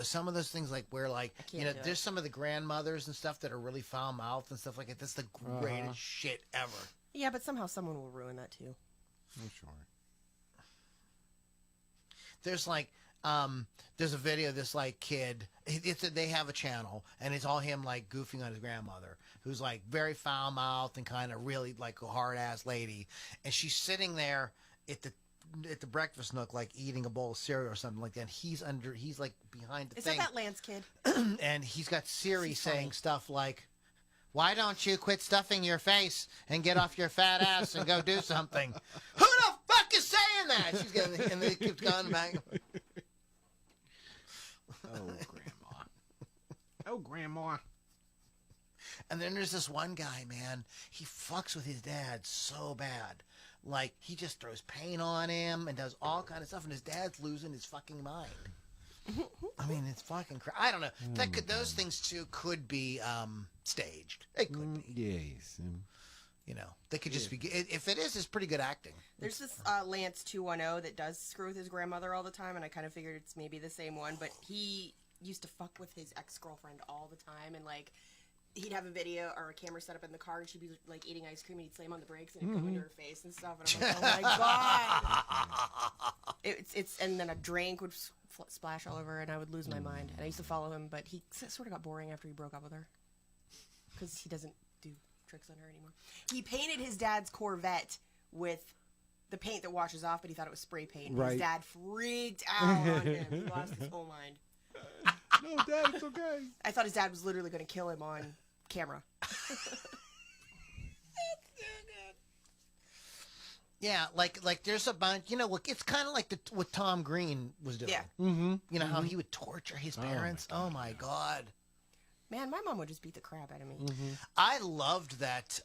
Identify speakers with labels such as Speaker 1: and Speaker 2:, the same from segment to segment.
Speaker 1: some of those things like where like there's some of the grandmothers and stuff that are really foul mouthed and stuff like that. That's the greatest shit ever.
Speaker 2: Yeah, but somehow someone will ruin that too.
Speaker 3: I'm sure.
Speaker 1: There's like there's a video of this like kid. They have a channel and it's all him like goofing on his grandmother, who's like very foul mouthed and kind of really like a hard ass lady, and she's sitting there at the breakfast nook, like eating a bowl of cereal or something like that. He's like behind the thing.
Speaker 2: Is that Lance kid?
Speaker 1: And he's got Siri saying stuff like, "Why don't you quit stuffing your face and get off your fat ass and go do something?" Who the fuck is saying that? She's getting, and they keep going back.
Speaker 3: Oh, grandma. Oh, grandma.
Speaker 1: And then there's this one guy, man. He fucks with his dad so bad. Like, he just throws paint on him and does all kind of stuff, and his dad's losing his fucking mind. I mean, it's fucking crazy. I don't know. Those things, too, could be staged. They could be.
Speaker 3: Yes.
Speaker 1: You know, they could just be... If it is, it's pretty good acting.
Speaker 2: There's this Lance 210 that does screw with his grandmother all the time, and I kind of figured it's maybe the same one, but he used to fuck with his ex-girlfriend all the time, and, like... He'd have a video or a camera set up in the car, and she'd be like eating ice cream, and he'd slam on the brakes, and it'd go into her face and stuff. And I'm like, oh my god! It's and then a drink would splash all over, and I would lose my mind. And I used to follow him, but he sort of got boring after he broke up with her because he doesn't do tricks on her anymore. He painted his dad's Corvette with the paint that washes off, but he thought it was spray paint. Right. His dad freaked out on him. He lost his whole mind.
Speaker 3: No, Dad, it's okay.
Speaker 2: I thought his dad was literally going to kill him on camera.
Speaker 1: Yeah, like there's a bunch, you know, it's kind of like what Tom Green was doing.
Speaker 2: Yeah.
Speaker 1: Mm-hmm. You know, how he would torture his parents. Oh, my God.
Speaker 2: Man, my mom would just beat the crap out of me.
Speaker 1: Mm-hmm. I loved that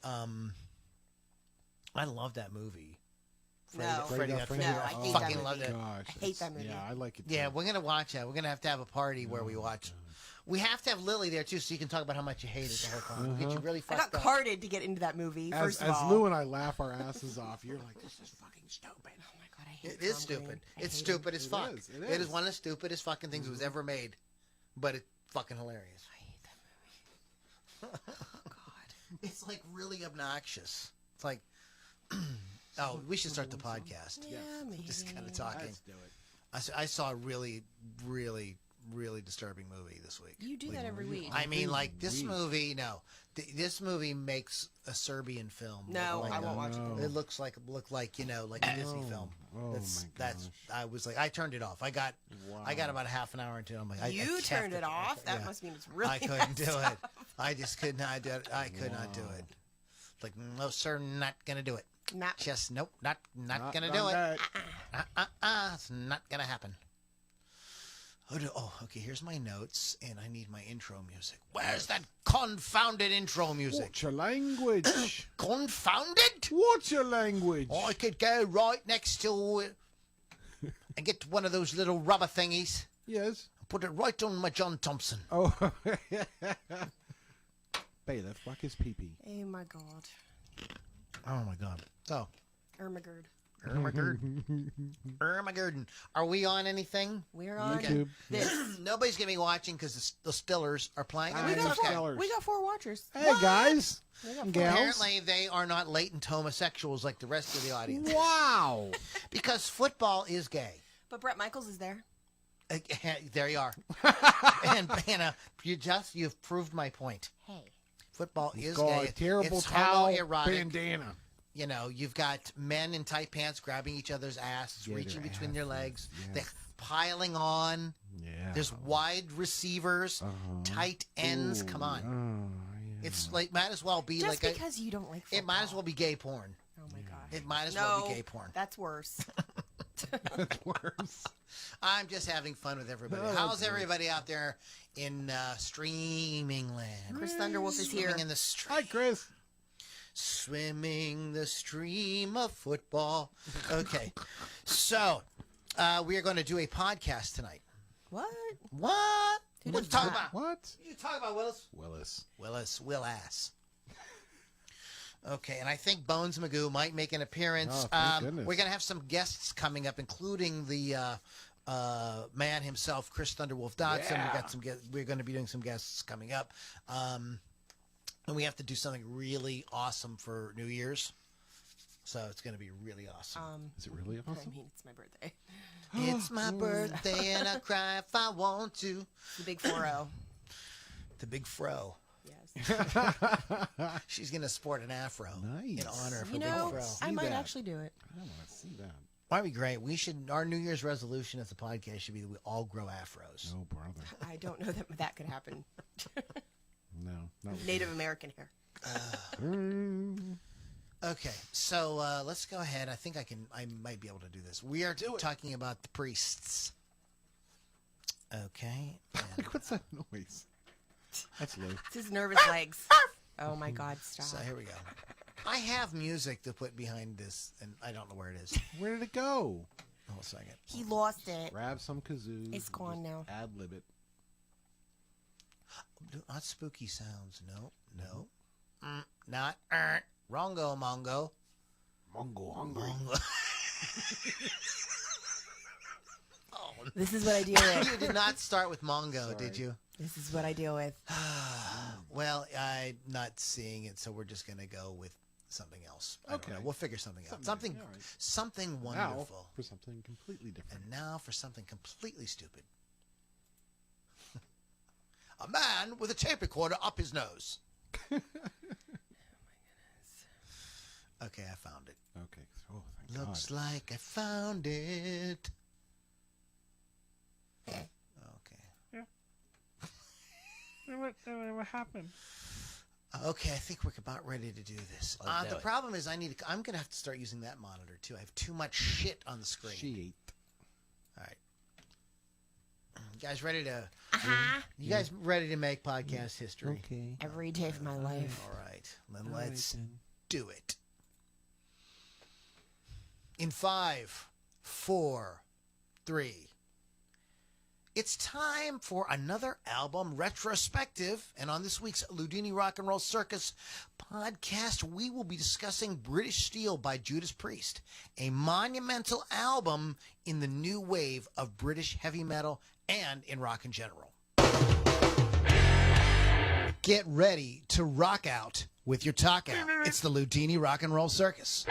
Speaker 1: movie. Freddy Got Fingered.
Speaker 2: I hate
Speaker 1: fucking
Speaker 2: that
Speaker 1: loved
Speaker 2: movie.
Speaker 1: it.
Speaker 2: I hate that movie.
Speaker 3: Yeah, I like it too.
Speaker 1: Yeah, we're going to watch that. We're going to have a party where we watch. We have to have Lily there, too, so you can talk about how much you hate it the whole time. We'll get you really fucked up.
Speaker 2: I got carded to get into that movie, first of all.
Speaker 3: As Lou and I laugh our asses off, you're like, this is fucking stupid.
Speaker 2: Oh, my God, I hate
Speaker 1: it. It is stupid. It's stupid as fuck. It is one of the stupidest fucking things that was ever made, but it's fucking hilarious.
Speaker 2: I hate that movie. Oh, God.
Speaker 1: It's, like, really obnoxious. It's like... Oh, we should start the podcast.
Speaker 2: Yeah, maybe.
Speaker 1: Just kind of talking.
Speaker 3: Let's do it.
Speaker 1: I saw a really, really, really disturbing movie this week.
Speaker 2: You do that every week.
Speaker 1: I mean, like, this movie, no. This movie makes a Serbian film.
Speaker 2: No, I won't watch it.
Speaker 1: It looks like, you know, like a Disney film.
Speaker 3: Oh,
Speaker 1: that's. I was like, I turned it off. I got about a half an hour into it. I'm like,
Speaker 2: you turned it off? That must mean it's really
Speaker 1: I couldn't do it. I just could not do it. I could not do it. Like, no, sir, not going to do it. Just nope, not gonna do it. It's not gonna happen. Oh, okay. Here's my notes, and I need my intro music. Where's that confounded intro music?
Speaker 3: What's your language?
Speaker 1: Confounded?
Speaker 3: What's your language?
Speaker 1: I could go right next to it and get one of those little rubber thingies.
Speaker 3: Yes.
Speaker 1: Put it right on my John Thompson.
Speaker 3: Oh. Bailiff, fuck his pee-pee.
Speaker 2: Oh my God.
Speaker 1: Oh my God. So.
Speaker 2: Ermagerd.
Speaker 1: Ermagerd. Are we on anything?
Speaker 2: We're on
Speaker 3: YouTube.
Speaker 2: This.
Speaker 1: Nobody's going to be watching because the Stillers are playing.
Speaker 2: We got 4 watchers.
Speaker 3: Hey, guys. Gals.
Speaker 1: Apparently, they are not latent homosexuals like the rest of the audience.
Speaker 3: Wow.
Speaker 1: Because football is gay.
Speaker 2: But Brett Michaels is there.
Speaker 1: There you are. And you've proved my point.
Speaker 2: Hey.
Speaker 1: Football is
Speaker 3: got
Speaker 1: gay.
Speaker 3: a terrible
Speaker 1: it's
Speaker 3: towel
Speaker 1: homoerotic.
Speaker 3: bandana.
Speaker 1: You know, you've got men in tight pants grabbing each other's asses, reaching between their legs.
Speaker 3: Yes.
Speaker 1: They're piling on.
Speaker 3: Yeah.
Speaker 1: There's wide receivers, tight ends. Come on.
Speaker 3: Yeah.
Speaker 1: It's like, might as well be
Speaker 2: Just
Speaker 1: like
Speaker 2: because you don't like football.
Speaker 1: It might as well be gay porn.
Speaker 2: Oh, my gosh.
Speaker 1: It might as well be gay porn.
Speaker 2: That's worse.
Speaker 3: That's worse.
Speaker 1: I'm just having fun with everybody. How's everybody out there in streaming land?
Speaker 2: Chris Thunderwolf is here.
Speaker 1: Swimming in the stream.
Speaker 3: Hi, Chris.
Speaker 1: Swimming the stream of football. Okay. So, we are going to do a podcast tonight.
Speaker 2: What?
Speaker 1: What? What you talking about?
Speaker 3: What?
Speaker 1: You talking about, Willis? Will-ass. Okay, and I think Bones Magoo might make an appearance.
Speaker 3: Oh, thank goodness.
Speaker 1: We're going to have some guests coming up, including the man himself, Chris Thunderwolf Dodson.
Speaker 3: Yeah.
Speaker 1: We got some. We're going to be doing some guests coming up, and we have to do something really awesome for New Year's. So it's going to be really awesome.
Speaker 3: Is it really
Speaker 2: I
Speaker 3: awesome?
Speaker 2: mean, it's my birthday.
Speaker 1: It's my birthday and I cry if I want to.
Speaker 2: The big 4-0.
Speaker 1: The big fro.
Speaker 2: Yes.
Speaker 1: She's going to sport an afro in
Speaker 3: Nice.
Speaker 1: honor of her
Speaker 2: You
Speaker 1: big
Speaker 2: know,
Speaker 1: fro.
Speaker 2: I might
Speaker 3: that.
Speaker 2: actually do it.
Speaker 3: I don't want to see that.
Speaker 1: That'd be great. We should. Our New Year's resolution at the podcast should be that we all grow afros.
Speaker 3: No, brother.
Speaker 2: I don't know that could happen.
Speaker 3: No. Not
Speaker 2: Native American hair.
Speaker 1: Okay, so let's go ahead. I think I might be able to do this. We are talking about the priests. Okay. and-
Speaker 3: What's that noise? That's Lou.
Speaker 2: It's his nervous legs. Oh my God! Stop.
Speaker 1: so here we go. I have music to put behind this, and I don't know where it is.
Speaker 3: Where did it go?
Speaker 1: Hold a second.
Speaker 2: He lost it.
Speaker 3: Grab some kazoos.
Speaker 2: It's gone now.
Speaker 3: Ad lib it.
Speaker 1: Not spooky sounds. No. Not. Rongo Mongo.
Speaker 3: Mongo hungry.
Speaker 1: Mongo.
Speaker 2: This is what I deal with.
Speaker 1: You did not start with Mongo, did you?
Speaker 2: This is what I deal with.
Speaker 1: Well, I'm not seeing it, so we're just going to go with something else. I don't know.
Speaker 3: Okay.
Speaker 1: We'll figure something out.
Speaker 3: Something,
Speaker 1: Something,
Speaker 3: all right.
Speaker 1: something
Speaker 3: Now
Speaker 1: wonderful.
Speaker 3: for something completely different.
Speaker 1: And now for something completely stupid. A man with a tape recorder up his nose. Okay, I found it.
Speaker 3: Okay. Oh, thank
Speaker 1: Looks
Speaker 3: God.
Speaker 1: like I found it. Okay.
Speaker 3: What happened?
Speaker 1: Okay, I think we're about ready to do this.
Speaker 2: Let's do
Speaker 1: The
Speaker 2: it.
Speaker 1: problem is I'm going to have to start using that monitor too. I have too much shit on the screen.
Speaker 3: She ate.
Speaker 1: All right. You guys ready to?
Speaker 2: Uh-huh.
Speaker 1: You guys ready to make podcast history?
Speaker 3: Okay.
Speaker 2: Every day of my life.
Speaker 1: All right. Then
Speaker 3: All right,
Speaker 1: let's
Speaker 3: then.
Speaker 1: do it. In 5, 4, 3. It's time for another album retrospective. And on this week's Loudini Rock and Roll Circus podcast, we will be discussing British Steel by Judas Priest, a monumental album in the new wave of British heavy metal and in rock in general. Get ready to rock out with your talk out. It's the Loudini Rock and Roll Circus.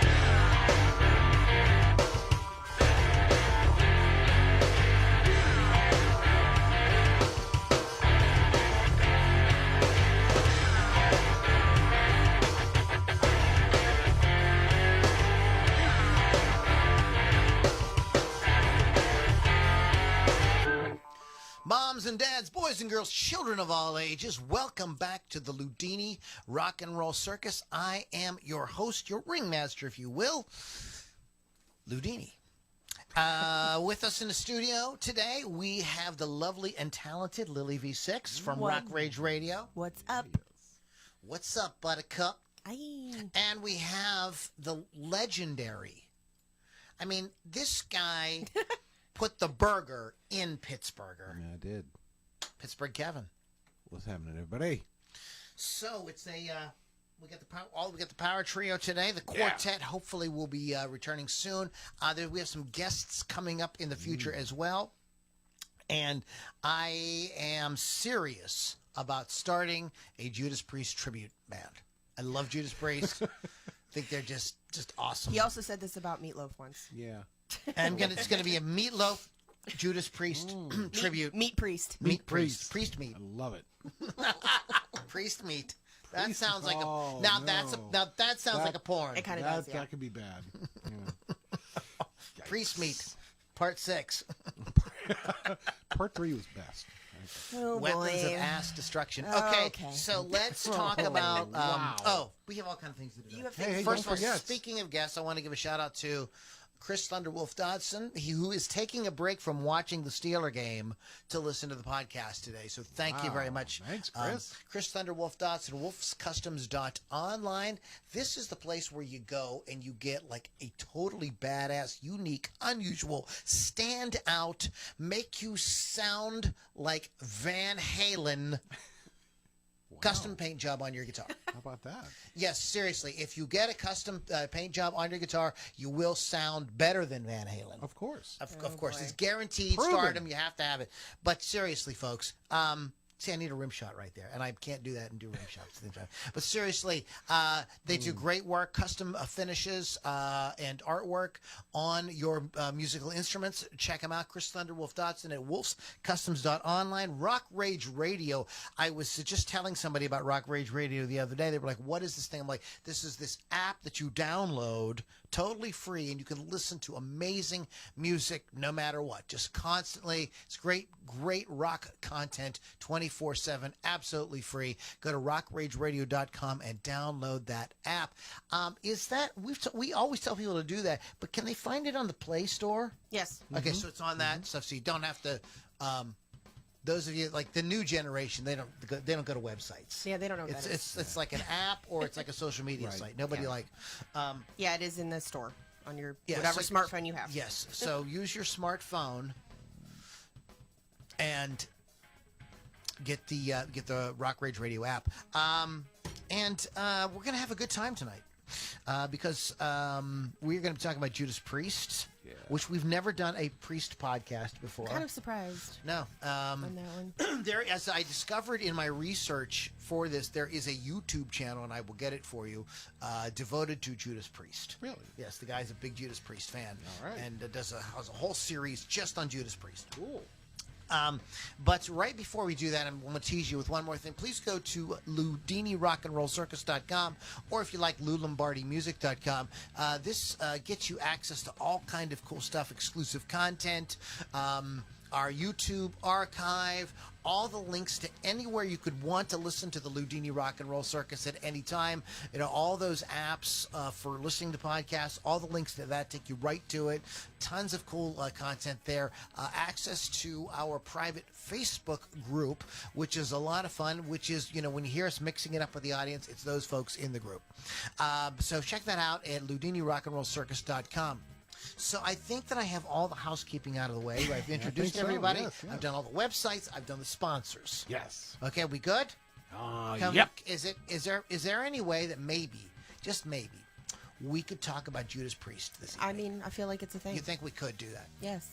Speaker 1: Moms and dads, boys and girls, children of all ages, welcome back to the Loudini Rock and Roll Circus. I am your host, your ringmaster, if you will, Loudini. With us in the studio today, we have the lovely and talented Lily V6 from
Speaker 2: What?
Speaker 1: Rock Rage Radio.
Speaker 2: What's up?
Speaker 1: What's up, Buttercup?
Speaker 2: Aye.
Speaker 1: And we have the legendary. I mean, this guy put the burger in Pittsburgher.
Speaker 3: Yeah, I did.
Speaker 1: Pittsburgh Kevin.
Speaker 3: What's happening, everybody?
Speaker 1: So it's we got the power trio today. The quartet hopefully will be returning soon. We have some guests coming up in the future as well, and I am serious about starting a Judas Priest tribute band. I love Judas Priest. I think they're just awesome.
Speaker 2: He also said this about Meatloaf once.
Speaker 3: Yeah.
Speaker 1: And it's gonna be a Meatloaf Judas Priest tribute.
Speaker 2: Meat Priest.
Speaker 1: Meat Priest. Priest meat.
Speaker 3: I love it.
Speaker 1: Priest meat. That
Speaker 3: Priest-
Speaker 1: sounds like
Speaker 3: oh,
Speaker 1: now
Speaker 3: no.
Speaker 1: that sounds like a porn.
Speaker 2: It kind of
Speaker 3: That,
Speaker 2: does, yeah.
Speaker 3: that could be bad. Yeah.
Speaker 1: Priest meat. Part 6.
Speaker 3: Part 3 was best.
Speaker 2: Oh,
Speaker 1: Weapons
Speaker 2: boy.
Speaker 1: of ass destruction.
Speaker 2: Oh,
Speaker 1: Okay,
Speaker 2: okay.
Speaker 1: so let's talk about.
Speaker 3: wow.
Speaker 1: We have all kinds of things to do.
Speaker 2: You have
Speaker 3: Hey,
Speaker 2: things
Speaker 3: hey,
Speaker 1: First of
Speaker 3: don't
Speaker 1: all,
Speaker 3: forget.
Speaker 1: speaking of guests, I want to give a shout out to Chris Thunderwolf Dodson, who is taking a break from watching the Steeler game to listen to the podcast today. So thank you very
Speaker 3: Wow.
Speaker 1: much.
Speaker 3: Thanks, Chris.
Speaker 1: Chris Thunderwolf Dodson, wolfscustoms.online. This is the place where you go and you get like a totally badass, unique, unusual, stand out, make you sound like Van Halen Custom paint job on your guitar.
Speaker 3: How about that?
Speaker 1: Yes, seriously. If you get a custom paint job on your guitar, you will sound better than Van Halen.
Speaker 3: Of course.
Speaker 1: Of course.
Speaker 2: boy.
Speaker 1: It's guaranteed
Speaker 3: Proven.
Speaker 1: stardom. You have to have it. But seriously, folks, see, I need a rim shot right there, and I can't do that and do rim shots. But seriously, they do great work, custom finishes and artwork on your musical instruments. Check them out, Chris Thunderwolf Dodson at wolfscustoms.online. Rock Rage Radio. I was just telling somebody about Rock Rage Radio the other day. They were like, what is this thing? I'm like, this is this app that you download totally free, and you can listen to amazing music no matter what, just constantly. It's great rock content 24/7, absolutely free. Go to rockrageradio.com and download that app. Is that we always tell people to do that, but can they find it on the Play Store?
Speaker 2: Yes.
Speaker 1: Okay, so it's on that stuff, so you don't have to. Those of you like the new generation, they don't go to websites.
Speaker 2: Yeah, they don't know what that is.
Speaker 1: It's like an app or it's like a social media
Speaker 3: Right.
Speaker 1: site. Nobody
Speaker 2: Yeah, it is in the store on your
Speaker 1: Yeah,
Speaker 2: whatever
Speaker 1: so-
Speaker 2: smartphone you have.
Speaker 1: Yes. So use your smartphone and get the Rock Rage Radio app. And we're gonna have a good time tonight because we're gonna be talking about Judas Priest, which we've never done a Priest podcast before.
Speaker 2: Kind of surprised
Speaker 1: No.
Speaker 2: on that one.
Speaker 1: There, as I discovered in my research for this, there is a YouTube channel, and I will get it for you, devoted to Judas Priest.
Speaker 3: Really?
Speaker 1: Yes, the guy's a big Judas Priest fan.
Speaker 3: All right.
Speaker 1: And has a whole series just on Judas Priest.
Speaker 3: Cool.
Speaker 1: But right before we do that, I'm going to tease you with one more thing. Please go to LoudiniRockandRollCircus.com, or if you like, LouLombardiMusic.com. This gets you access to all kind of cool stuff, exclusive content, our YouTube archive, all the links to anywhere you could want to listen to the Loudini Rock and Roll Circus at any time. You know, all those apps for listening to podcasts, all the links to that take you right to it. Tons of cool content there. Access to our private Facebook group, which is a lot of fun, which is, you know, when you hear us mixing it up with the audience, it's those folks in the group. So check that out at LoudiniRockandRollCircus.com. So I think that I have all the housekeeping out of the way. I've introduced
Speaker 3: so,
Speaker 1: everybody.
Speaker 3: yes, yes.
Speaker 1: I've done all the websites. I've done the sponsors.
Speaker 3: Yes.
Speaker 1: Okay, we good?
Speaker 3: Yep.
Speaker 1: Is there any way that maybe, just maybe, we could talk about Judas Priest this evening?
Speaker 2: I mean, I feel like it's a thing.
Speaker 1: You think we could do that?
Speaker 2: Yes.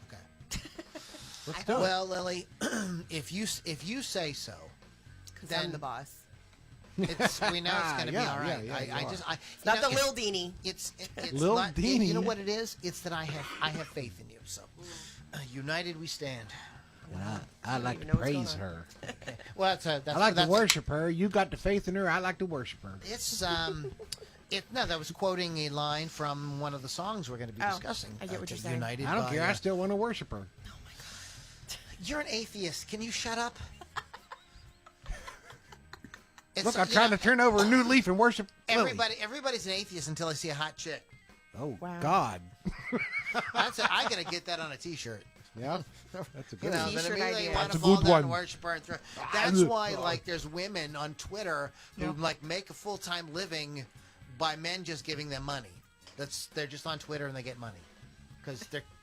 Speaker 1: Okay.
Speaker 3: Let's do it.
Speaker 1: Well, Lily, if you say so,
Speaker 2: Because
Speaker 1: Then-
Speaker 2: I'm the boss.
Speaker 1: we know it's going to be all right.
Speaker 3: yeah, you
Speaker 1: I
Speaker 3: are.
Speaker 1: just,
Speaker 2: It's not the Lil Dini.
Speaker 1: It's
Speaker 3: Lil
Speaker 1: not.
Speaker 3: Dini.
Speaker 1: You know what it is? It's that I have faith in you. So, united we stand.
Speaker 3: I like
Speaker 2: even
Speaker 3: to
Speaker 2: know what's
Speaker 3: praise
Speaker 2: going on.
Speaker 3: her.
Speaker 1: Well, that's
Speaker 3: I like to
Speaker 1: that's,
Speaker 3: worship her. You got the faith in her. I like to worship her.
Speaker 1: It's no, that was quoting a line from one of the songs we're going to be
Speaker 2: Oh,
Speaker 1: discussing.
Speaker 2: I get what you're saying.
Speaker 1: United
Speaker 3: I don't
Speaker 1: by,
Speaker 3: care. I still want to worship her.
Speaker 1: You're an atheist. Can you shut up?
Speaker 3: Look, I'm trying to turn over a new leaf and worship Lily.
Speaker 1: Everybody's an atheist until they see a hot chick.
Speaker 3: Oh,
Speaker 2: Wow.
Speaker 3: God.
Speaker 1: I gotta get that on a T-shirt.
Speaker 3: Yeah, that's a
Speaker 1: You
Speaker 3: good
Speaker 1: know,
Speaker 3: one.
Speaker 1: then
Speaker 2: T-shirt
Speaker 1: immediately
Speaker 2: idea.
Speaker 1: want
Speaker 3: That's
Speaker 1: to
Speaker 3: a
Speaker 1: fall
Speaker 3: good
Speaker 1: down
Speaker 3: one.
Speaker 1: and worship her and throw. That's why, like, there's women on Twitter who like make a full-time living by men just giving them money. They're just on Twitter and they get money because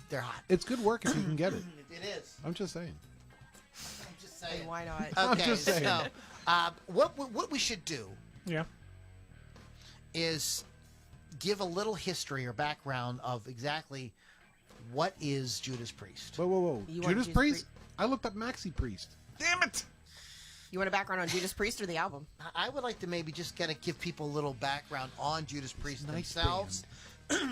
Speaker 1: they're hot.
Speaker 3: It's good work if you can get it.
Speaker 1: It is.
Speaker 3: I'm just saying.
Speaker 1: I'm just
Speaker 2: And
Speaker 1: saying.
Speaker 2: why not?
Speaker 3: I'm
Speaker 1: Okay,
Speaker 3: just saying.
Speaker 1: so what we should do
Speaker 3: Yeah.
Speaker 1: is give a little history or background of exactly what is Judas Priest.
Speaker 3: Whoa.
Speaker 2: You want
Speaker 3: Judas
Speaker 2: Judas
Speaker 3: Priest? I looked up Maxi Priest. Damn it!
Speaker 2: You want a background on Judas Priest or the album?
Speaker 1: I would like to maybe just kind of give people a little background on Judas Priest
Speaker 3: nice
Speaker 1: themselves.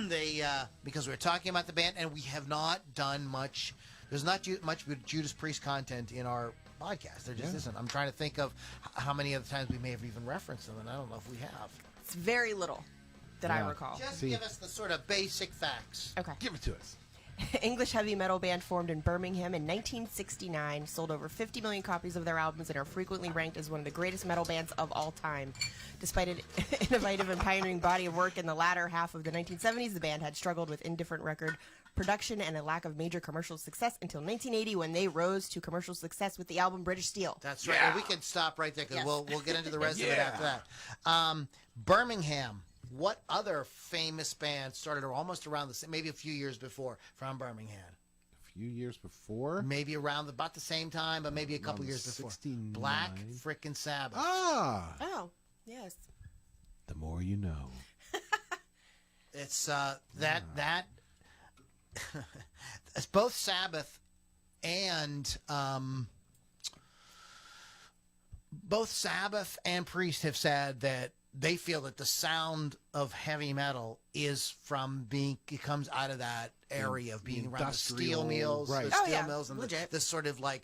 Speaker 1: They because we're talking about the band and we have not done much. There's not much Judas Priest content in our podcast. There just isn't. I'm trying to think of how many other times we may have even referenced them, and I don't know if we have.
Speaker 2: It's very little that I
Speaker 3: Yeah.
Speaker 2: recall.
Speaker 1: Just
Speaker 3: See.
Speaker 1: give us the sort of basic facts.
Speaker 2: Okay.
Speaker 3: Give it to us.
Speaker 2: English heavy metal band formed in Birmingham in 1969, sold over 50 million copies of their albums, and are frequently ranked as one of the greatest metal bands of all time. Despite an innovative and pioneering body of work in the latter half of the 1970s, the band had struggled with indifferent record production and a lack of major commercial success until 1980, when they rose to commercial success with the album British Steel.
Speaker 1: That's right. And we can stop right there because
Speaker 2: Yes.
Speaker 1: we'll get into the rest of it after that. Birmingham. What other famous band started almost around the same, maybe a few years before, from Birmingham?
Speaker 3: few years before.
Speaker 1: Maybe around about the same time, but maybe a couple years before.
Speaker 3: 69.
Speaker 1: Black frickin' Sabbath.
Speaker 3: Ah!
Speaker 2: Oh, yes.
Speaker 3: The more you know.
Speaker 1: It's that it's both Sabbath and Priest have said that they feel that the sound of heavy metal is it comes out of that area of being around the steel mills,
Speaker 3: right.
Speaker 1: the steel
Speaker 2: yeah,
Speaker 1: mills, and
Speaker 2: legit.
Speaker 1: this sort of like,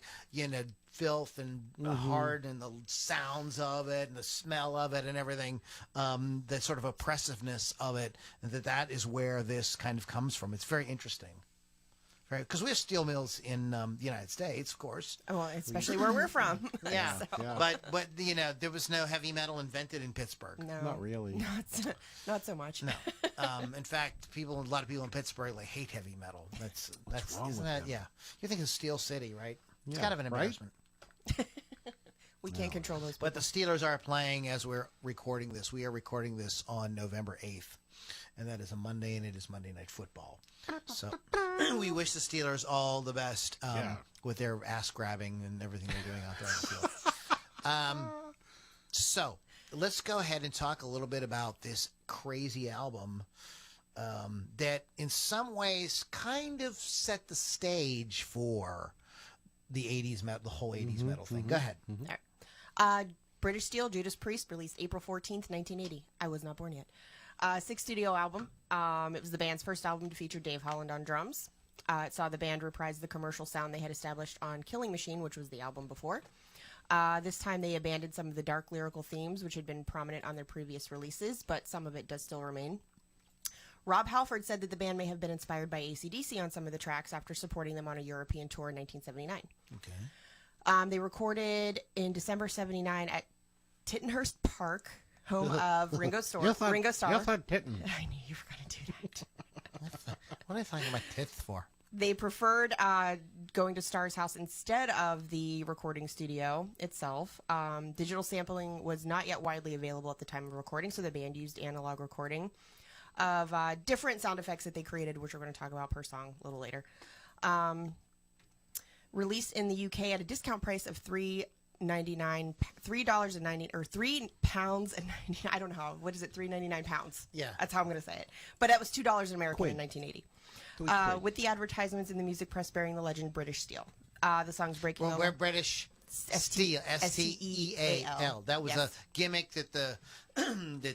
Speaker 1: filth and hard and the sounds of it and the smell of it and everything, the sort of oppressiveness of it, and that is where this kind of comes from. It's very interesting. Right, because we have steel mills in the United States, of course.
Speaker 2: Well, especially where we're from.
Speaker 1: Yeah,
Speaker 2: So-
Speaker 3: Yeah.
Speaker 1: but there was no heavy metal invented in Pittsburgh.
Speaker 2: No,
Speaker 3: Not really.
Speaker 2: not so much.
Speaker 1: No. In fact, a lot of people in Pittsburgh hate heavy metal. That's
Speaker 3: wrong
Speaker 1: isn't
Speaker 3: with
Speaker 1: that
Speaker 3: them?
Speaker 1: yeah? You're thinking Steel City, right? It's
Speaker 3: Yeah,
Speaker 1: kind of an
Speaker 3: right?
Speaker 1: embarrassment.
Speaker 2: We can't control those.
Speaker 1: But the Steelers are playing as we're recording this. We are recording this on November 8th, and that is a Monday, and it is Monday Night Football. So we wish the Steelers all the best with their ass grabbing and everything they're doing out there on the field. So let's go ahead and talk a little bit about this crazy album that in some ways kind of set the stage for the 80s metal, the whole 80s metal thing. Go ahead.
Speaker 2: All right. British Steel, Judas Priest, released April 14th, 1980. I was not born yet. 6th studio album. It was the band's first album to feature Dave Holland on drums. It saw the band reprise the commercial sound they had established on Killing Machine, which was the album before. This time they abandoned some of the dark lyrical themes, which had been prominent on their previous releases, but some of it does still remain. Rob Halford said that the band may have been inspired by AC/DC on some of the tracks after supporting them on a European tour in 1979.
Speaker 1: Okay.
Speaker 2: They recorded in December 79 at Tittenhurst Park, home of Ringo Starr.
Speaker 3: You thought Titten.
Speaker 2: I knew you were going to do that.
Speaker 1: What are they talking about tits for?
Speaker 2: They preferred going to Starr's house instead of the recording studio itself. Digital sampling was not yet widely available at the time of recording, so the band used analog recording of different sound effects that they created, which we're going to talk about per song a little later. Released in the UK at a discount price of $3.99, £3.90 or £3.90. I don't know how. What is it? £3.99.
Speaker 1: Yeah.
Speaker 2: That's how I'm going to say it. But that was $2 in American
Speaker 3: Quid.
Speaker 2: in 1980. With the advertisements in the music press bearing the legend British Steel. The song's breaking.
Speaker 1: Well, we're British Steel, S-T-E-A-L. That was a gimmick that that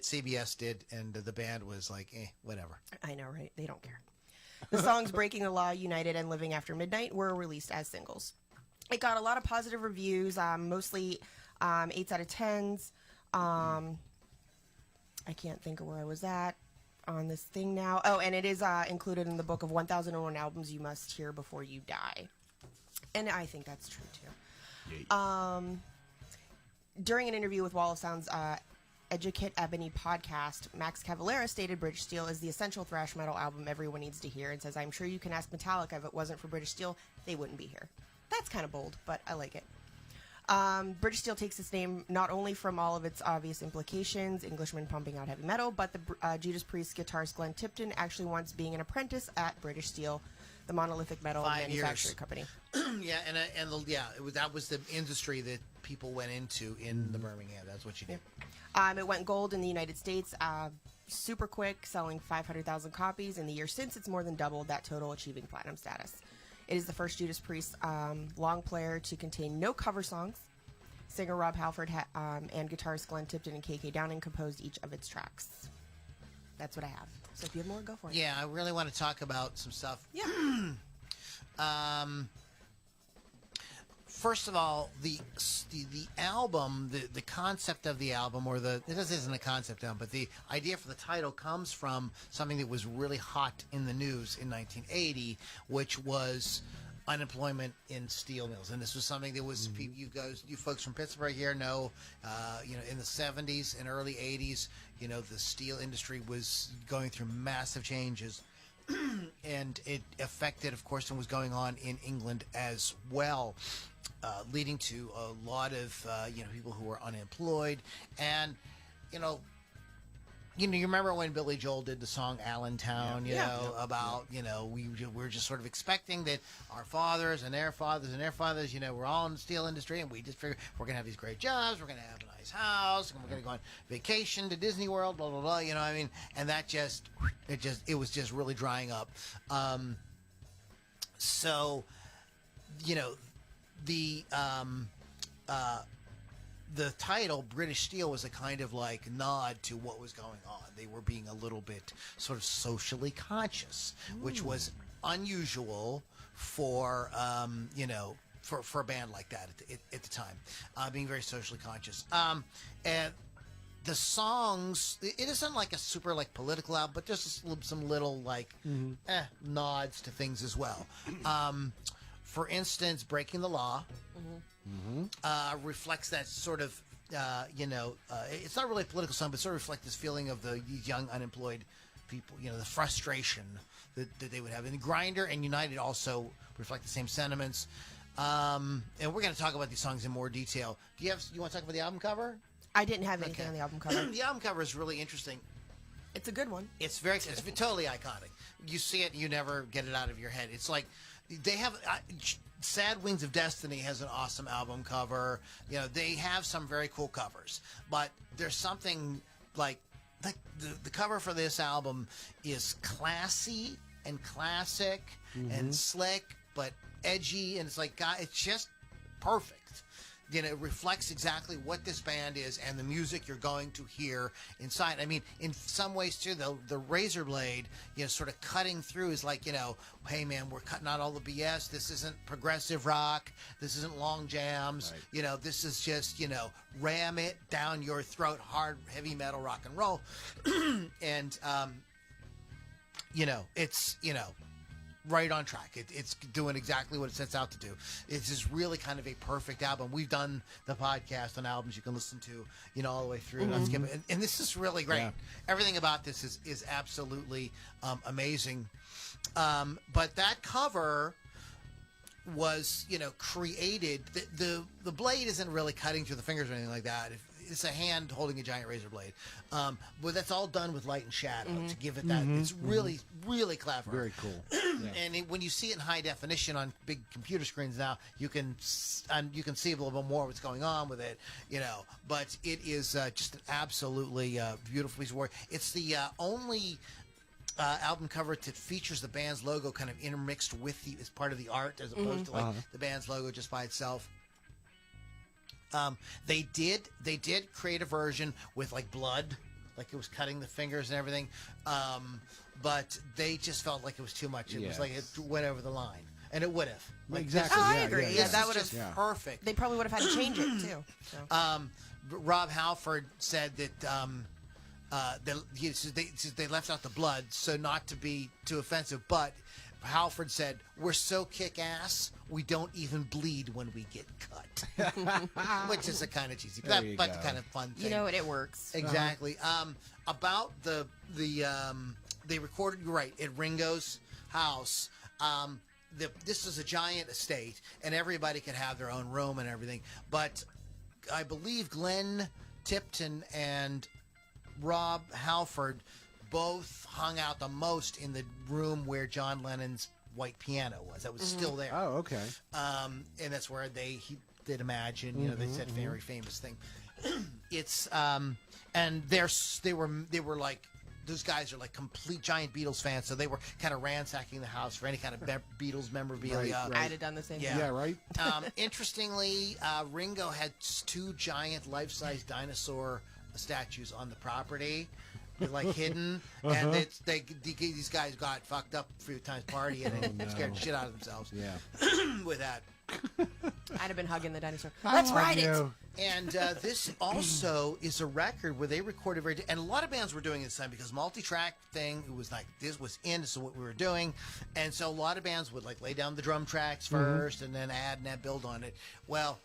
Speaker 1: CBS did, and the band was like, whatever.
Speaker 2: I know, right? They don't care. The songs Breaking the Law, United, and Living After Midnight were released as singles. It got a lot of positive reviews, mostly 8s out of 10s. I can't think of where I was at on this thing now. Oh, and it is included in the book of 1001 albums you must hear before you die. And I think that's true, too. During an interview with Wall of Sound's Educate Ebony podcast, Max Cavalera stated British Steel is the essential thrash metal album everyone needs to hear, and says, I'm sure you can ask Metallica if it wasn't for British Steel, they wouldn't be here. That's kind of bold, but I like it. British Steel takes its name not only from all of its obvious implications, Englishmen pumping out heavy metal, but the Judas Priest guitarist Glenn Tipton actually once being an apprentice at British Steel, the monolithic metal
Speaker 1: 5 years.
Speaker 2: manufacturing company.
Speaker 1: That was the industry that people went into in the Birmingham. That's what you did.
Speaker 2: It went gold in the United States super quick, selling 500,000 copies. In the year since, it's more than doubled that total, achieving platinum status. It is the first Judas Priest long player to contain no cover songs. Singer Rob Halford and guitarist Glenn Tipton and KK Downing composed each of its tracks. That's what I have. So if you have more, go for it.
Speaker 1: Yeah, I really want to talk about some stuff.
Speaker 2: Yeah.
Speaker 1: First of all, the album, the concept of the album, this isn't a concept album, but the idea for the title comes from something that was really hot in the news in 1980, which was unemployment in steel mills. And this was something that was, you folks from Pittsburgh here know, in the 70s and early 80s, the steel industry was going through massive changes. And it affected, of course, what was going on in England as well, leading to a lot of people who were unemployed. And you know, you remember when Billy Joel did the song Allentown, you
Speaker 2: Yeah.
Speaker 1: know, about, you know, we were just sort of expecting that our fathers and their fathers and their fathers, you know, we're all in the steel industry, and we just figured we're going to have these great jobs, we're going to have a nice house, and we're going to go on vacation to Disney World, blah, blah, blah, you know what I mean? And that it was just really drying up. So, you know, the title British Steel was a kind of like nod to what was going on. They were being a little bit sort of socially conscious, which was unusual for you know, for a band like that at the time, being very socially conscious. And the songs, it isn't like a super like political album, but there's some little like nods to things as well. For instance, Breaking the Law reflects that sort of, you know, it's not really a political song, but sort of reflects this feeling of these young unemployed people, you know, the frustration that they would have. And Grinder and United also reflect the same sentiments. And we're going to talk about these songs in more detail. You want to talk about the album cover?
Speaker 2: I didn't have anything on the album cover.
Speaker 1: The album cover is really interesting.
Speaker 2: It's a good one.
Speaker 1: It's totally iconic. You see it, you never get it out of your head. It's like they have Sad Wings of Destiny has an awesome album cover. You know, they have some very cool covers, but there's something like the cover for this album is classy and classic and slick, but edgy, and it's like, God, it's just perfect. You know, it reflects exactly what this band is and the music you're going to hear inside. I mean, in some ways, too, the razor blade, you know, sort of cutting through is like, you know, hey, man, we're cutting out all the BS. This isn't progressive rock. This isn't long jams. Right. You know, this is just, you know, ram it down your throat, hard, heavy metal rock and roll. And, you know, it's, you know, right on track. It's doing exactly what it sets out to do. It's just really kind of a perfect album. We've done the podcast on albums you can listen to, you know, all the way through. And this is really great. Yeah. Everything about this is absolutely amazing. But that cover was, you know, created. The blade isn't really cutting through the fingers or anything like that. It's a hand holding a giant razor blade. But that's all done with light and shadow to give it that. It's really, really clever.
Speaker 3: Very cool.
Speaker 1: And when you see it in high definition on big computer screens now, you can see a little bit more of what's going on with it, you know. But it is just an absolutely beautiful piece of work. It's the only album cover that features the band's logo kind of intermixed with as part of the art, as opposed to like the band's logo just by itself. They did create a version with like blood, like it was cutting the fingers and everything, but they just felt like it was too much. It was like it went over the line, and it would have. Like,
Speaker 3: exactly.
Speaker 2: I agree. Yeah, that would
Speaker 1: have perfect.
Speaker 2: They probably would have had to change it too. So.
Speaker 1: Rob Halford said that they left out the blood, so not to be too offensive, but Halford said, "We're so kick-ass, we don't even bleed when we get cut," which is a kind of cheesy, but kind of fun thing.
Speaker 2: You know, it works.
Speaker 1: Exactly. About they recorded. You're right, at Ringo's house. This is a giant estate, and everybody could have their own room and everything. But I believe Glenn Tipton and Rob Halford both hung out the most in the room where John Lennon's white piano was. That was still there.
Speaker 3: Oh, okay.
Speaker 1: And that's where he did Imagine. You know, they said very famous thing. It's and they were like, those guys are like complete giant Beatles fans, so they were kind of ransacking the house for any kind of Beatles memorabilia.
Speaker 2: Right. I'd have done the same thing.
Speaker 3: Yeah, right.
Speaker 1: Interestingly, Ringo had 2 giant life-size dinosaur statues on the property. Like hidden, and these guys got fucked up a few times partying and scared the shit out of themselves.
Speaker 3: Yeah,
Speaker 1: with that.
Speaker 2: I'd have been hugging the dinosaur. Let's ride it.
Speaker 1: And this also is a record where they recorded and a lot of bands were doing it this time because multi-track thing. It was like this was into what we were doing, and so a lot of bands would like lay down the drum tracks first and then add and build on it. Well.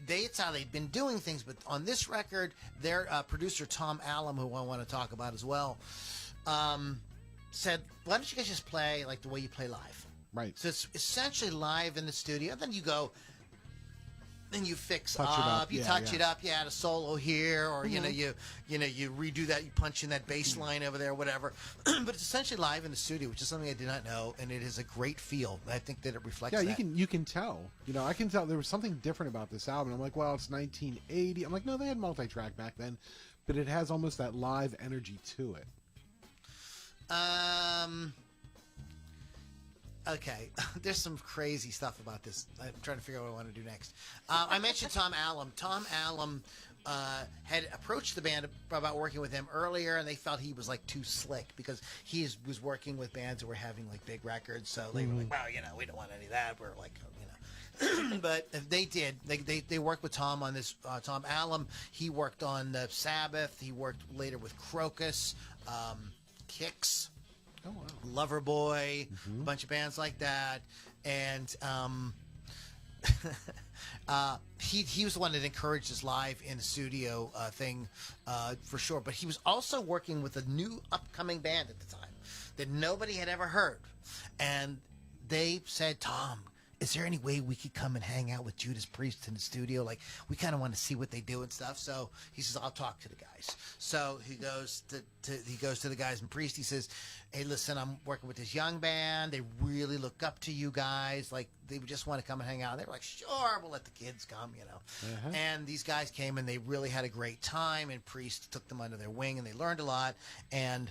Speaker 1: It's how they've been doing things, but on this record, their producer Tom Allen, who I want to talk about as well, said, "Why don't you guys just play like the way you play live?"
Speaker 3: Right.
Speaker 1: So it's essentially live in the studio. Then you go, and you fix
Speaker 3: Touch it
Speaker 1: up,
Speaker 3: up.
Speaker 1: you
Speaker 3: Yeah,
Speaker 1: touch
Speaker 3: yeah.
Speaker 1: it up, you add a solo here, or you redo that, you punch in that bass line over there, whatever. But it's essentially live in the studio, which is something I did not know, and it is a great feel. I think that it reflects.
Speaker 3: Yeah,
Speaker 1: that.
Speaker 3: you can tell. I can tell there was something different about this album. I'm like, well, it's 1980. I'm like, no, they had multi-track back then, but it has almost that live energy to it.
Speaker 1: Okay, there's some crazy stuff about this. I'm trying to figure out what I want to do next. I mentioned Tom Allom. Tom Allom had approached the band about working with him earlier, and they felt he was like too slick because he was working with bands that were having like big records. So they were like, well, we don't want any of that. We're like, but they did. They worked with Tom on this. Tom Allom. He worked on Sabbath. He worked later with Crocus, Kix.
Speaker 3: Oh, wow.
Speaker 1: Loverboy, a bunch of bands like that, and he was the one that encouraged this live in the studio thing for sure. But he was also working with a new upcoming band at the time that nobody had ever heard, and they said, Tom, is there any way we could come and hang out with Judas Priest in the studio? Like, we kind of want to see what they do and stuff. So he says, I'll talk to the guys. So he goes to the guys in Priest. He says, hey, listen, I'm working with this young band. They really look up to you guys. Like, they just want to come and hang out. And they were like, sure, we'll let the kids come, And these guys came, and they really had a great time. And Priest took them under their wing, and they learned a lot. And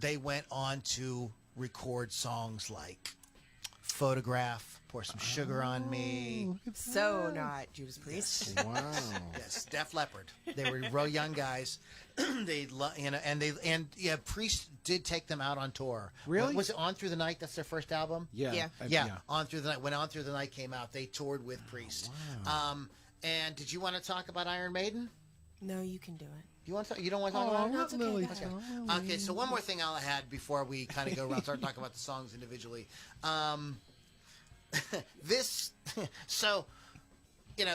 Speaker 1: they went on to record songs like Photograph, Pour Some Sugar on Me.
Speaker 2: So not Judas Priest.
Speaker 3: Wow.
Speaker 1: Yes, Def Leppard. They were real young guys. Priest did take them out on tour.
Speaker 3: Really?
Speaker 1: Was it On Through the Night? That's their first album.
Speaker 2: Yeah.
Speaker 1: Yeah. On Through the Night. When On Through the Night came out, they toured with Priest.
Speaker 3: Wow.
Speaker 1: And did you want to talk about Iron Maiden?
Speaker 2: No, you can do it.
Speaker 1: You want to? You don't want to talk about it?
Speaker 3: not Lily.
Speaker 1: Okay, so one more thing I'll add before we kind of go around, start talking about the songs individually.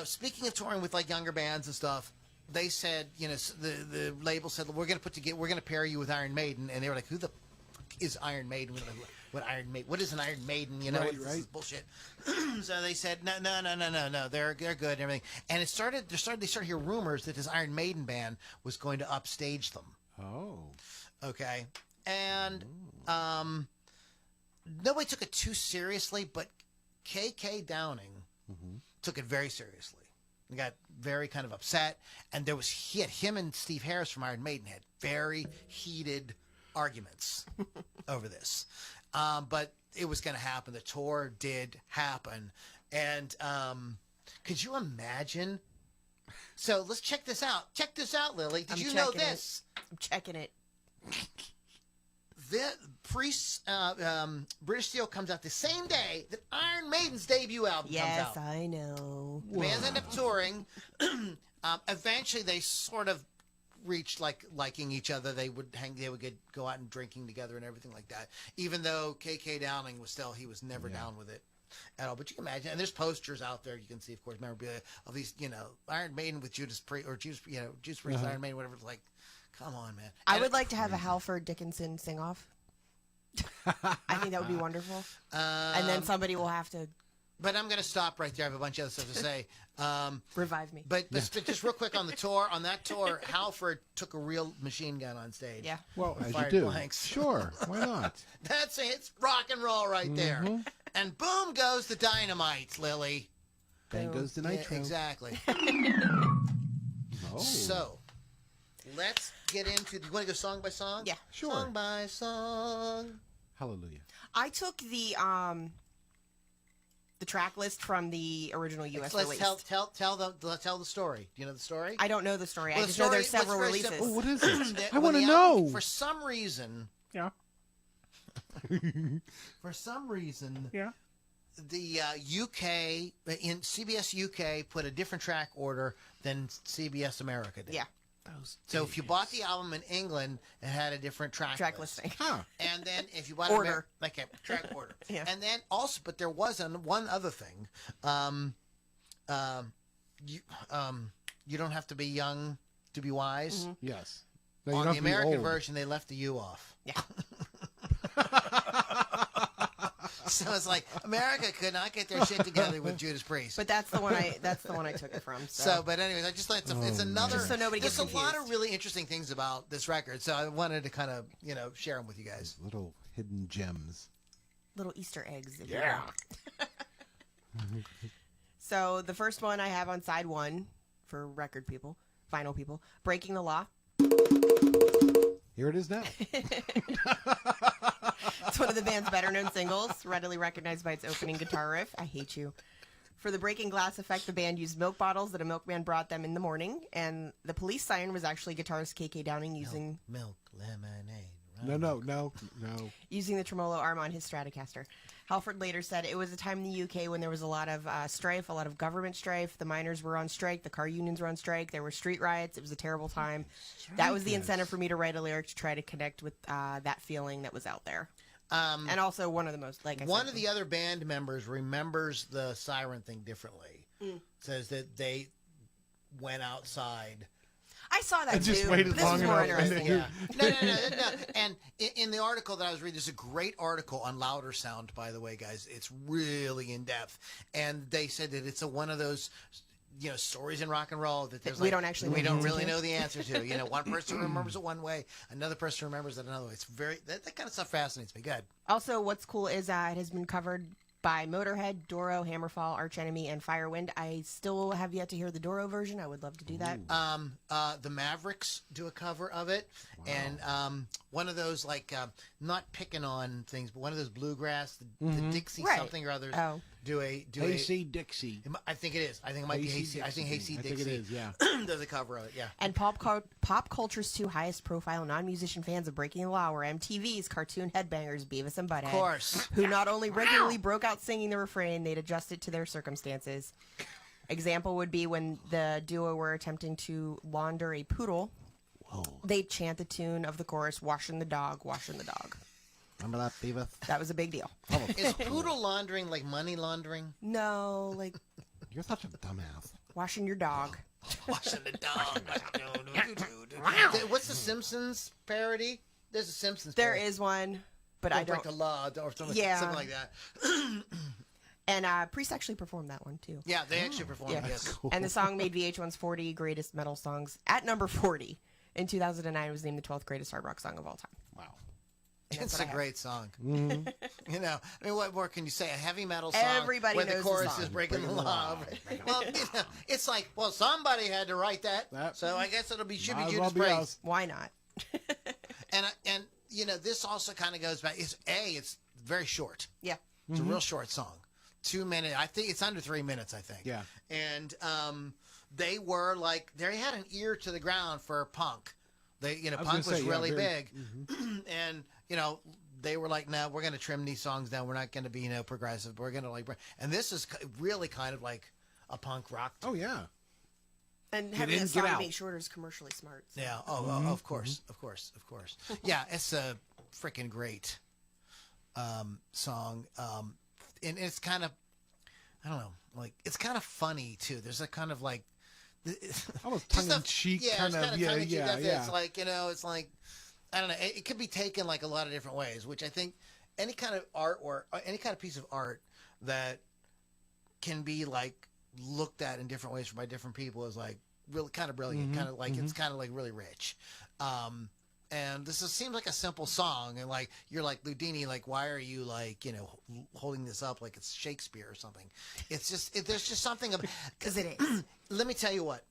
Speaker 1: Speaking of touring with like younger bands and stuff, they said, the label said, we're going to pair you with Iron Maiden, and they were like, who the fuck is Iron Maiden? What is an Iron Maiden?
Speaker 3: Right.
Speaker 1: This is bullshit. So they said, no, they're good and everything. And they started to hear rumors that this Iron Maiden band was going to upstage them.
Speaker 3: Oh.
Speaker 1: Okay. And nobody took it too seriously, but KK Downing took it very seriously. He got very kind of upset, and him and Steve Harris from Iron Maiden had very heated arguments over this. But it was going to happen. The tour did happen. And could you imagine? So let's check this out. Check this out, Lily. Did you know this?
Speaker 2: I'm checking it.
Speaker 1: The Priest's British Steel comes out the same day that Iron Maiden's debut album comes out.
Speaker 2: Yes, I know.
Speaker 1: The bands end up touring. Eventually, they sort of reached liking each other. They would go out and drinking together and everything like that. Even though KK Downing he was never down with it at all. But you can imagine, and there's posters out there you can see, of course, memorabilia of these, Iron Maiden with Judas Priest, or Judas Priest, Iron Maiden, whatever. It's like, come on, man.
Speaker 2: I would like to have a Halford Dickinson sing off. I think that would be wonderful. And then somebody will have to.
Speaker 1: But I'm going to stop right there. I have a bunch of other stuff to say.
Speaker 2: Revive me.
Speaker 1: But just real quick on the tour. On that tour, Halford took a real machine gun on stage.
Speaker 2: Yeah.
Speaker 3: Well, as you
Speaker 1: Fired
Speaker 3: do.
Speaker 1: blanks.
Speaker 3: Sure. Why not?
Speaker 1: That's it. It's rock and roll right there. And boom goes the dynamite, Lily.
Speaker 3: Bang goes the nitro.
Speaker 1: Yeah, exactly.
Speaker 3: Oh.
Speaker 1: So, let's get into. Do you want to go song by song?
Speaker 2: Yeah.
Speaker 3: Sure.
Speaker 1: Song by song.
Speaker 3: Hallelujah.
Speaker 2: I took the track list from the original U.S.
Speaker 1: Let's
Speaker 2: release.
Speaker 1: tell the story. Do you know the story?
Speaker 2: I don't know the story.
Speaker 1: Well,
Speaker 2: I just know there's several
Speaker 1: very
Speaker 2: releases.
Speaker 1: simple.
Speaker 3: Oh, what is it?
Speaker 1: That
Speaker 3: I
Speaker 1: when
Speaker 3: want to
Speaker 1: the
Speaker 3: know.
Speaker 1: album- For some reason,
Speaker 3: Yeah.
Speaker 1: the UK in CBS UK put a different track order than CBS America did.
Speaker 2: Yeah.
Speaker 1: So if you bought the album in England, it had a different track list.
Speaker 2: listing.
Speaker 3: Huh.
Speaker 1: And then if you bought
Speaker 2: Order.
Speaker 1: like a track order.
Speaker 2: Yeah.
Speaker 1: And then also, but there was one other thing. You don't have to be young to be wise.
Speaker 3: Yes. No, you
Speaker 1: On
Speaker 3: don't
Speaker 1: the
Speaker 3: have to be
Speaker 1: American
Speaker 3: old.
Speaker 1: version, they left the U off.
Speaker 2: Yeah.
Speaker 1: So it's like America could not get their shit together with Judas Priest.
Speaker 2: But that's the one I took it from.
Speaker 1: So, but anyways, I just thought it's another.
Speaker 2: Just so nobody gets
Speaker 1: There's a lot
Speaker 2: confused.
Speaker 1: of really interesting things about this record, so I wanted to kind of share them with you guys.
Speaker 3: Little hidden gems.
Speaker 2: Little Easter eggs. If you will. So the first one I have on side 1 for record people, vinyl people, Breaking the Law.
Speaker 3: Here it is now.
Speaker 2: It's one of the band's better-known singles, readily recognized by its opening guitar riff. I hate you. For the breaking glass effect, the band used milk bottles that a milkman brought them in the morning, and the police siren was actually guitarist K.K. Downing using
Speaker 1: Milk, lemonade.
Speaker 3: No.
Speaker 2: using the tremolo arm on his Stratocaster. Halford later said it was a time in the UK when there was a lot of strife, a lot of government strife. The miners were on strike. The car unions were on strike. There were street riots. It was a terrible time. That was the incentive for me to write a lyric to try to connect with that feeling that was out there. And also one of the most, like I
Speaker 1: One
Speaker 2: said,
Speaker 1: of the other band members remembers the siren thing differently. Says that they went outside.
Speaker 2: I saw that
Speaker 3: I just
Speaker 2: too.
Speaker 3: waited
Speaker 2: But this
Speaker 3: long
Speaker 2: is more
Speaker 3: enough, and
Speaker 2: interesting.
Speaker 3: then
Speaker 1: No. And in the article that I was reading, there's a great article on Louder Sound, by the way, guys. It's really in depth, and they said that it's one of those, stories in rock and roll that there's
Speaker 2: We don't actually know
Speaker 1: we
Speaker 2: the
Speaker 1: don't
Speaker 2: answer
Speaker 1: really
Speaker 2: to.
Speaker 1: know the answer to. One person remembers it one way, another person remembers it another way. It's that kind of stuff fascinates me. Good.
Speaker 2: Also, what's cool is it has been covered by Motorhead, Doro, Hammerfall, Arch Enemy, and Firewind. I still have yet to hear the Doro version. I would love to do that.
Speaker 1: The Mavericks do a cover of it, and one of those not picking on things, but one of those bluegrass, the Dixie
Speaker 2: Right.
Speaker 1: something or others
Speaker 2: Oh.
Speaker 1: do a
Speaker 3: Hayseed Dixie.
Speaker 1: I think it is. I think it might be Hayseed. I think Hayseed
Speaker 3: I
Speaker 1: Dixie.
Speaker 3: think it is, yeah.
Speaker 1: does a cover of it. Yeah.
Speaker 2: And pop culture's two highest profile non-musician fans of Breaking the Law were MTV's cartoon headbangers Beavis and Butthead.
Speaker 1: Of course.
Speaker 2: Who not only regularly broke out singing the refrain, they'd adjust it to their circumstances. Example would be when the duo were attempting to launder a poodle.
Speaker 3: Whoa.
Speaker 2: They'd chant the tune of the chorus, washing the dog, washing the dog.
Speaker 3: Remember that, Beavis?
Speaker 2: That was a big deal.
Speaker 1: Is poodle laundering like money laundering?
Speaker 2: No, like
Speaker 3: You're such a dumbass.
Speaker 2: washing your dog.
Speaker 1: Washing the dog. What's the Simpsons parody? There's a Simpsons
Speaker 2: There
Speaker 1: parody.
Speaker 2: is one, but I
Speaker 1: Break
Speaker 2: don't.
Speaker 1: the law or something,
Speaker 2: Yeah.
Speaker 1: something like that.
Speaker 2: And Priest actually performed that one too.
Speaker 1: Yeah, they actually performed
Speaker 2: Yeah.
Speaker 1: this.
Speaker 3: Cool.
Speaker 2: And the song made VH1's 40 greatest metal songs at number 40. In 2009, it was named the 12th greatest hard rock song of all time.
Speaker 3: Wow.
Speaker 2: And that's
Speaker 1: It's
Speaker 2: what
Speaker 1: a
Speaker 2: I have.
Speaker 1: great song. What more can you say? A heavy metal song
Speaker 2: Everybody
Speaker 1: where
Speaker 2: knows
Speaker 1: the
Speaker 2: the
Speaker 1: chorus
Speaker 2: song.
Speaker 1: is breaking the law. Well, it's like, somebody had to write that,
Speaker 3: That-
Speaker 1: so I guess should be
Speaker 3: Might as
Speaker 1: Judas
Speaker 3: well be
Speaker 1: Priest.
Speaker 3: us.
Speaker 2: Why not?
Speaker 1: And this also kind of goes back. It's very short.
Speaker 2: Yeah.
Speaker 1: It's a real short song. 2 minutes. I think it's under 3 minutes. I think.
Speaker 3: Yeah.
Speaker 1: And they were they had an ear to the ground for punk. Punk was really big, and they were like, no, we're going to trim these songs down. We're not going to be progressive. We're going to and this is really kind of like a punk rock.
Speaker 3: Oh, yeah.
Speaker 2: And having
Speaker 3: in,
Speaker 2: a
Speaker 3: get
Speaker 2: song
Speaker 3: out.
Speaker 2: being shorter is commercially smart. So.
Speaker 1: Yeah. Of course. Yeah, it's a freaking great song. And it's kind of, I don't know, it's kind of funny too. There's a kind of
Speaker 3: Almost
Speaker 1: just
Speaker 3: tongue-in-cheek
Speaker 1: yeah,
Speaker 3: kind
Speaker 1: it's
Speaker 3: of,
Speaker 1: kind of tongue-in-cheek.
Speaker 3: yeah.
Speaker 1: It's it's like, I don't know. It could be taken a lot of different ways, which I think any kind of art or any kind of piece of art that can be looked at in different ways by different people is really kind of brilliant. Kind of it's kind of really rich. And this seems like a simple song, and you're like Loudini, why are you holding this up like it's Shakespeare or something? It's just there's just something about
Speaker 2: Because it is.
Speaker 1: Let me tell you what.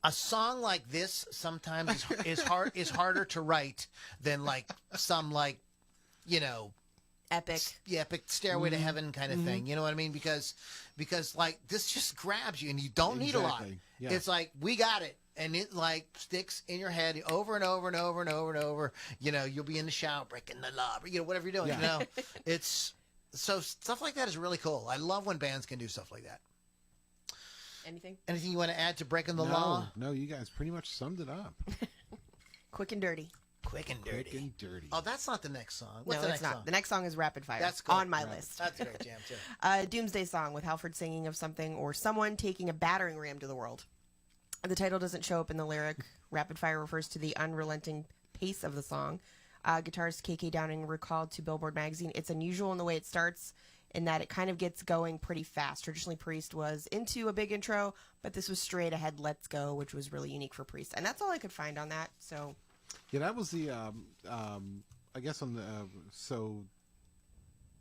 Speaker 1: A song like this sometimes is harder to write than some
Speaker 2: Epic.
Speaker 1: epic Stairway to Heaven kind of thing. You know what I mean? Because this just grabs you and you don't need a lot.
Speaker 3: Exactly. Yeah.
Speaker 1: It's we got it. And it sticks in your head over and over and over and over and over. You'll be in the shower breaking the law, whatever you're doing.
Speaker 3: Yeah.
Speaker 1: It's so stuff like that is really cool. I love when bands can do stuff like that.
Speaker 2: Anything?
Speaker 1: Anything you want to add to breaking the law?
Speaker 3: No, you guys pretty much summed it up.
Speaker 2: Quick and dirty.
Speaker 1: Quick and dirty.
Speaker 3: Quick and dirty.
Speaker 1: Oh, that's not the next song. What's
Speaker 2: no,
Speaker 1: the
Speaker 2: it's
Speaker 1: next
Speaker 2: not.
Speaker 1: song?
Speaker 2: The next song is Rapid Fire.
Speaker 1: That's good.
Speaker 2: On my
Speaker 1: Right.
Speaker 2: list.
Speaker 1: That's a great jam too.
Speaker 2: Doomsday Song with Halford singing of something or someone taking a battering ram to the world. The title doesn't show up in the lyric. Rapid Fire refers to the unrelenting pace of the song. Guitarist KK Downing recalled to Billboard magazine, "It's unusual in the way it starts, in that it kind of gets going pretty fast. Traditionally, Priest was into a big intro, but this was straight ahead, let's go, which was really unique for Priest." And that's all I could find on that. So,
Speaker 3: yeah, that was the I guess on the so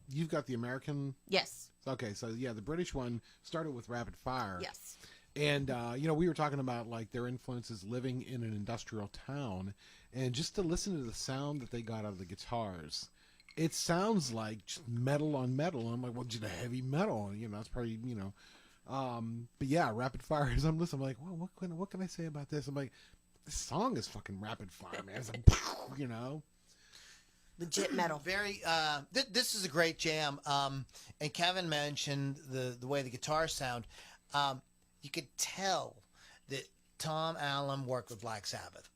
Speaker 3: you've got the American.
Speaker 2: yes,
Speaker 3: Okay, so yeah, the British one started with Rapid Fire.
Speaker 2: yes,
Speaker 3: And, we were talking about, like, their influences living in an industrial town. And just to listen to the sound that they got out of the guitars, it sounds like just metal on metal. And I'm like, well, just a heavy metal. And, it's probably, but yeah, Rapid Fire, as I'm listening, I'm like, well, what can I say about this? I'm like, this song is fucking Rapid Fire, man. It's like,
Speaker 2: legit metal.
Speaker 1: Very. This is a great jam. And Kevin mentioned the way the guitars sound. You could tell that Tom Allen worked with Black Sabbath.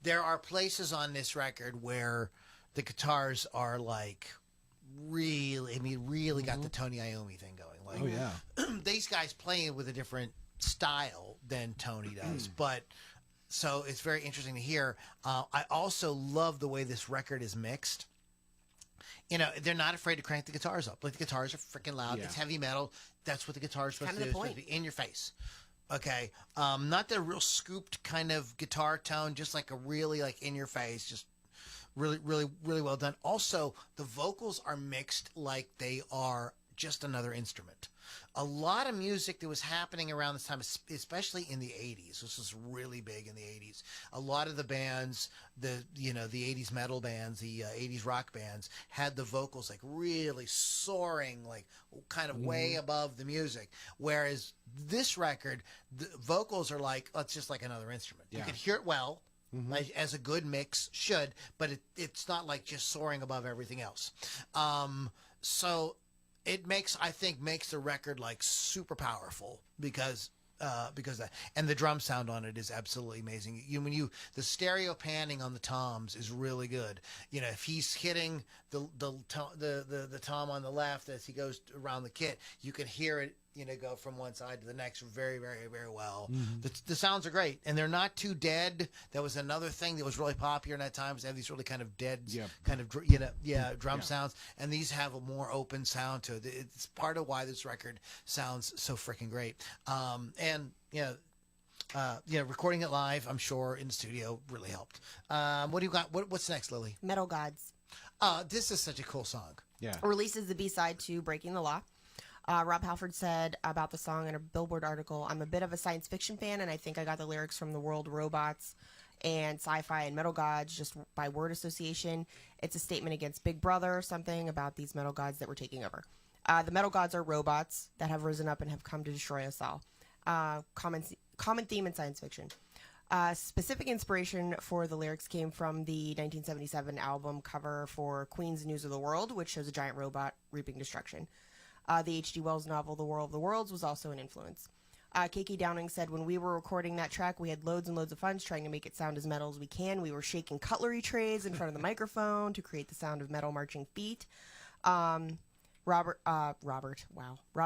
Speaker 1: There are places on this record where the guitars are like really got the Tony Iommi thing going. Like,
Speaker 3: oh, yeah.
Speaker 1: These guys playing with a different style than Tony does, but so it's very interesting to hear. I also love the way this record is mixed. They're not afraid to crank the guitars up. Like, the guitars are freaking loud.
Speaker 3: Yeah.
Speaker 1: It's heavy metal. That's what the guitar's supposed to do. It's supposed to be in your face. Okay. Not the real scooped kind of guitar tone, just like a really like in your face, just really, really, really well done. Also, the vocals are mixed like they are just another instrument. A lot of music that was happening around this time, especially in the 80s. This was really big in the 80s. A lot of the bands, the 80s metal bands, the 80s rock bands, had the vocals like really soaring, like kind of way above the music. Whereas this record, the vocals are like, it's just like another instrument.
Speaker 3: Yeah.
Speaker 1: You can hear it well, as a good mix should, but it's not like just soaring above everything else. So it makes the record like super powerful because that, and the drum sound on it is absolutely amazing. The stereo panning on the toms is really good. If he's hitting the tom on the left as he goes around the kit, you can hear it go from one side to the next very, very, very well. The sounds are great, and they're not too dead. That was another thing that was really popular in that time, was to have these really kind of dead kind of drum sounds, and these have a more open sound to it. It's part of why this record sounds so freaking great. Recording it live, I'm sure, in the studio really helped. What do you got? What's next, Lily?
Speaker 2: Metal Gods.
Speaker 1: This is such a cool song.
Speaker 3: Yeah.
Speaker 2: Releases the B-side to Breaking the Law. Rob Halford said about the song in a Billboard article, "I'm a bit of a science fiction fan, and I think I got the lyrics from the world robots and sci-fi and metal gods just by word association. It's a statement against Big Brother or something about these metal gods that were taking over. The metal gods are robots that have risen up and have come to destroy us all. Common theme in science fiction. Specific inspiration for the lyrics came from the 1977 album cover for Queen's News of the World, which shows a giant robot reaping destruction. The H.G. Wells novel The War of the Worlds was also an influence. KK Downing said, "When we were recording that track, we had loads and loads of fun trying to make it sound as metal as we can. We were shaking cutlery trays in front of the microphone to create the sound of metal marching feet." Rob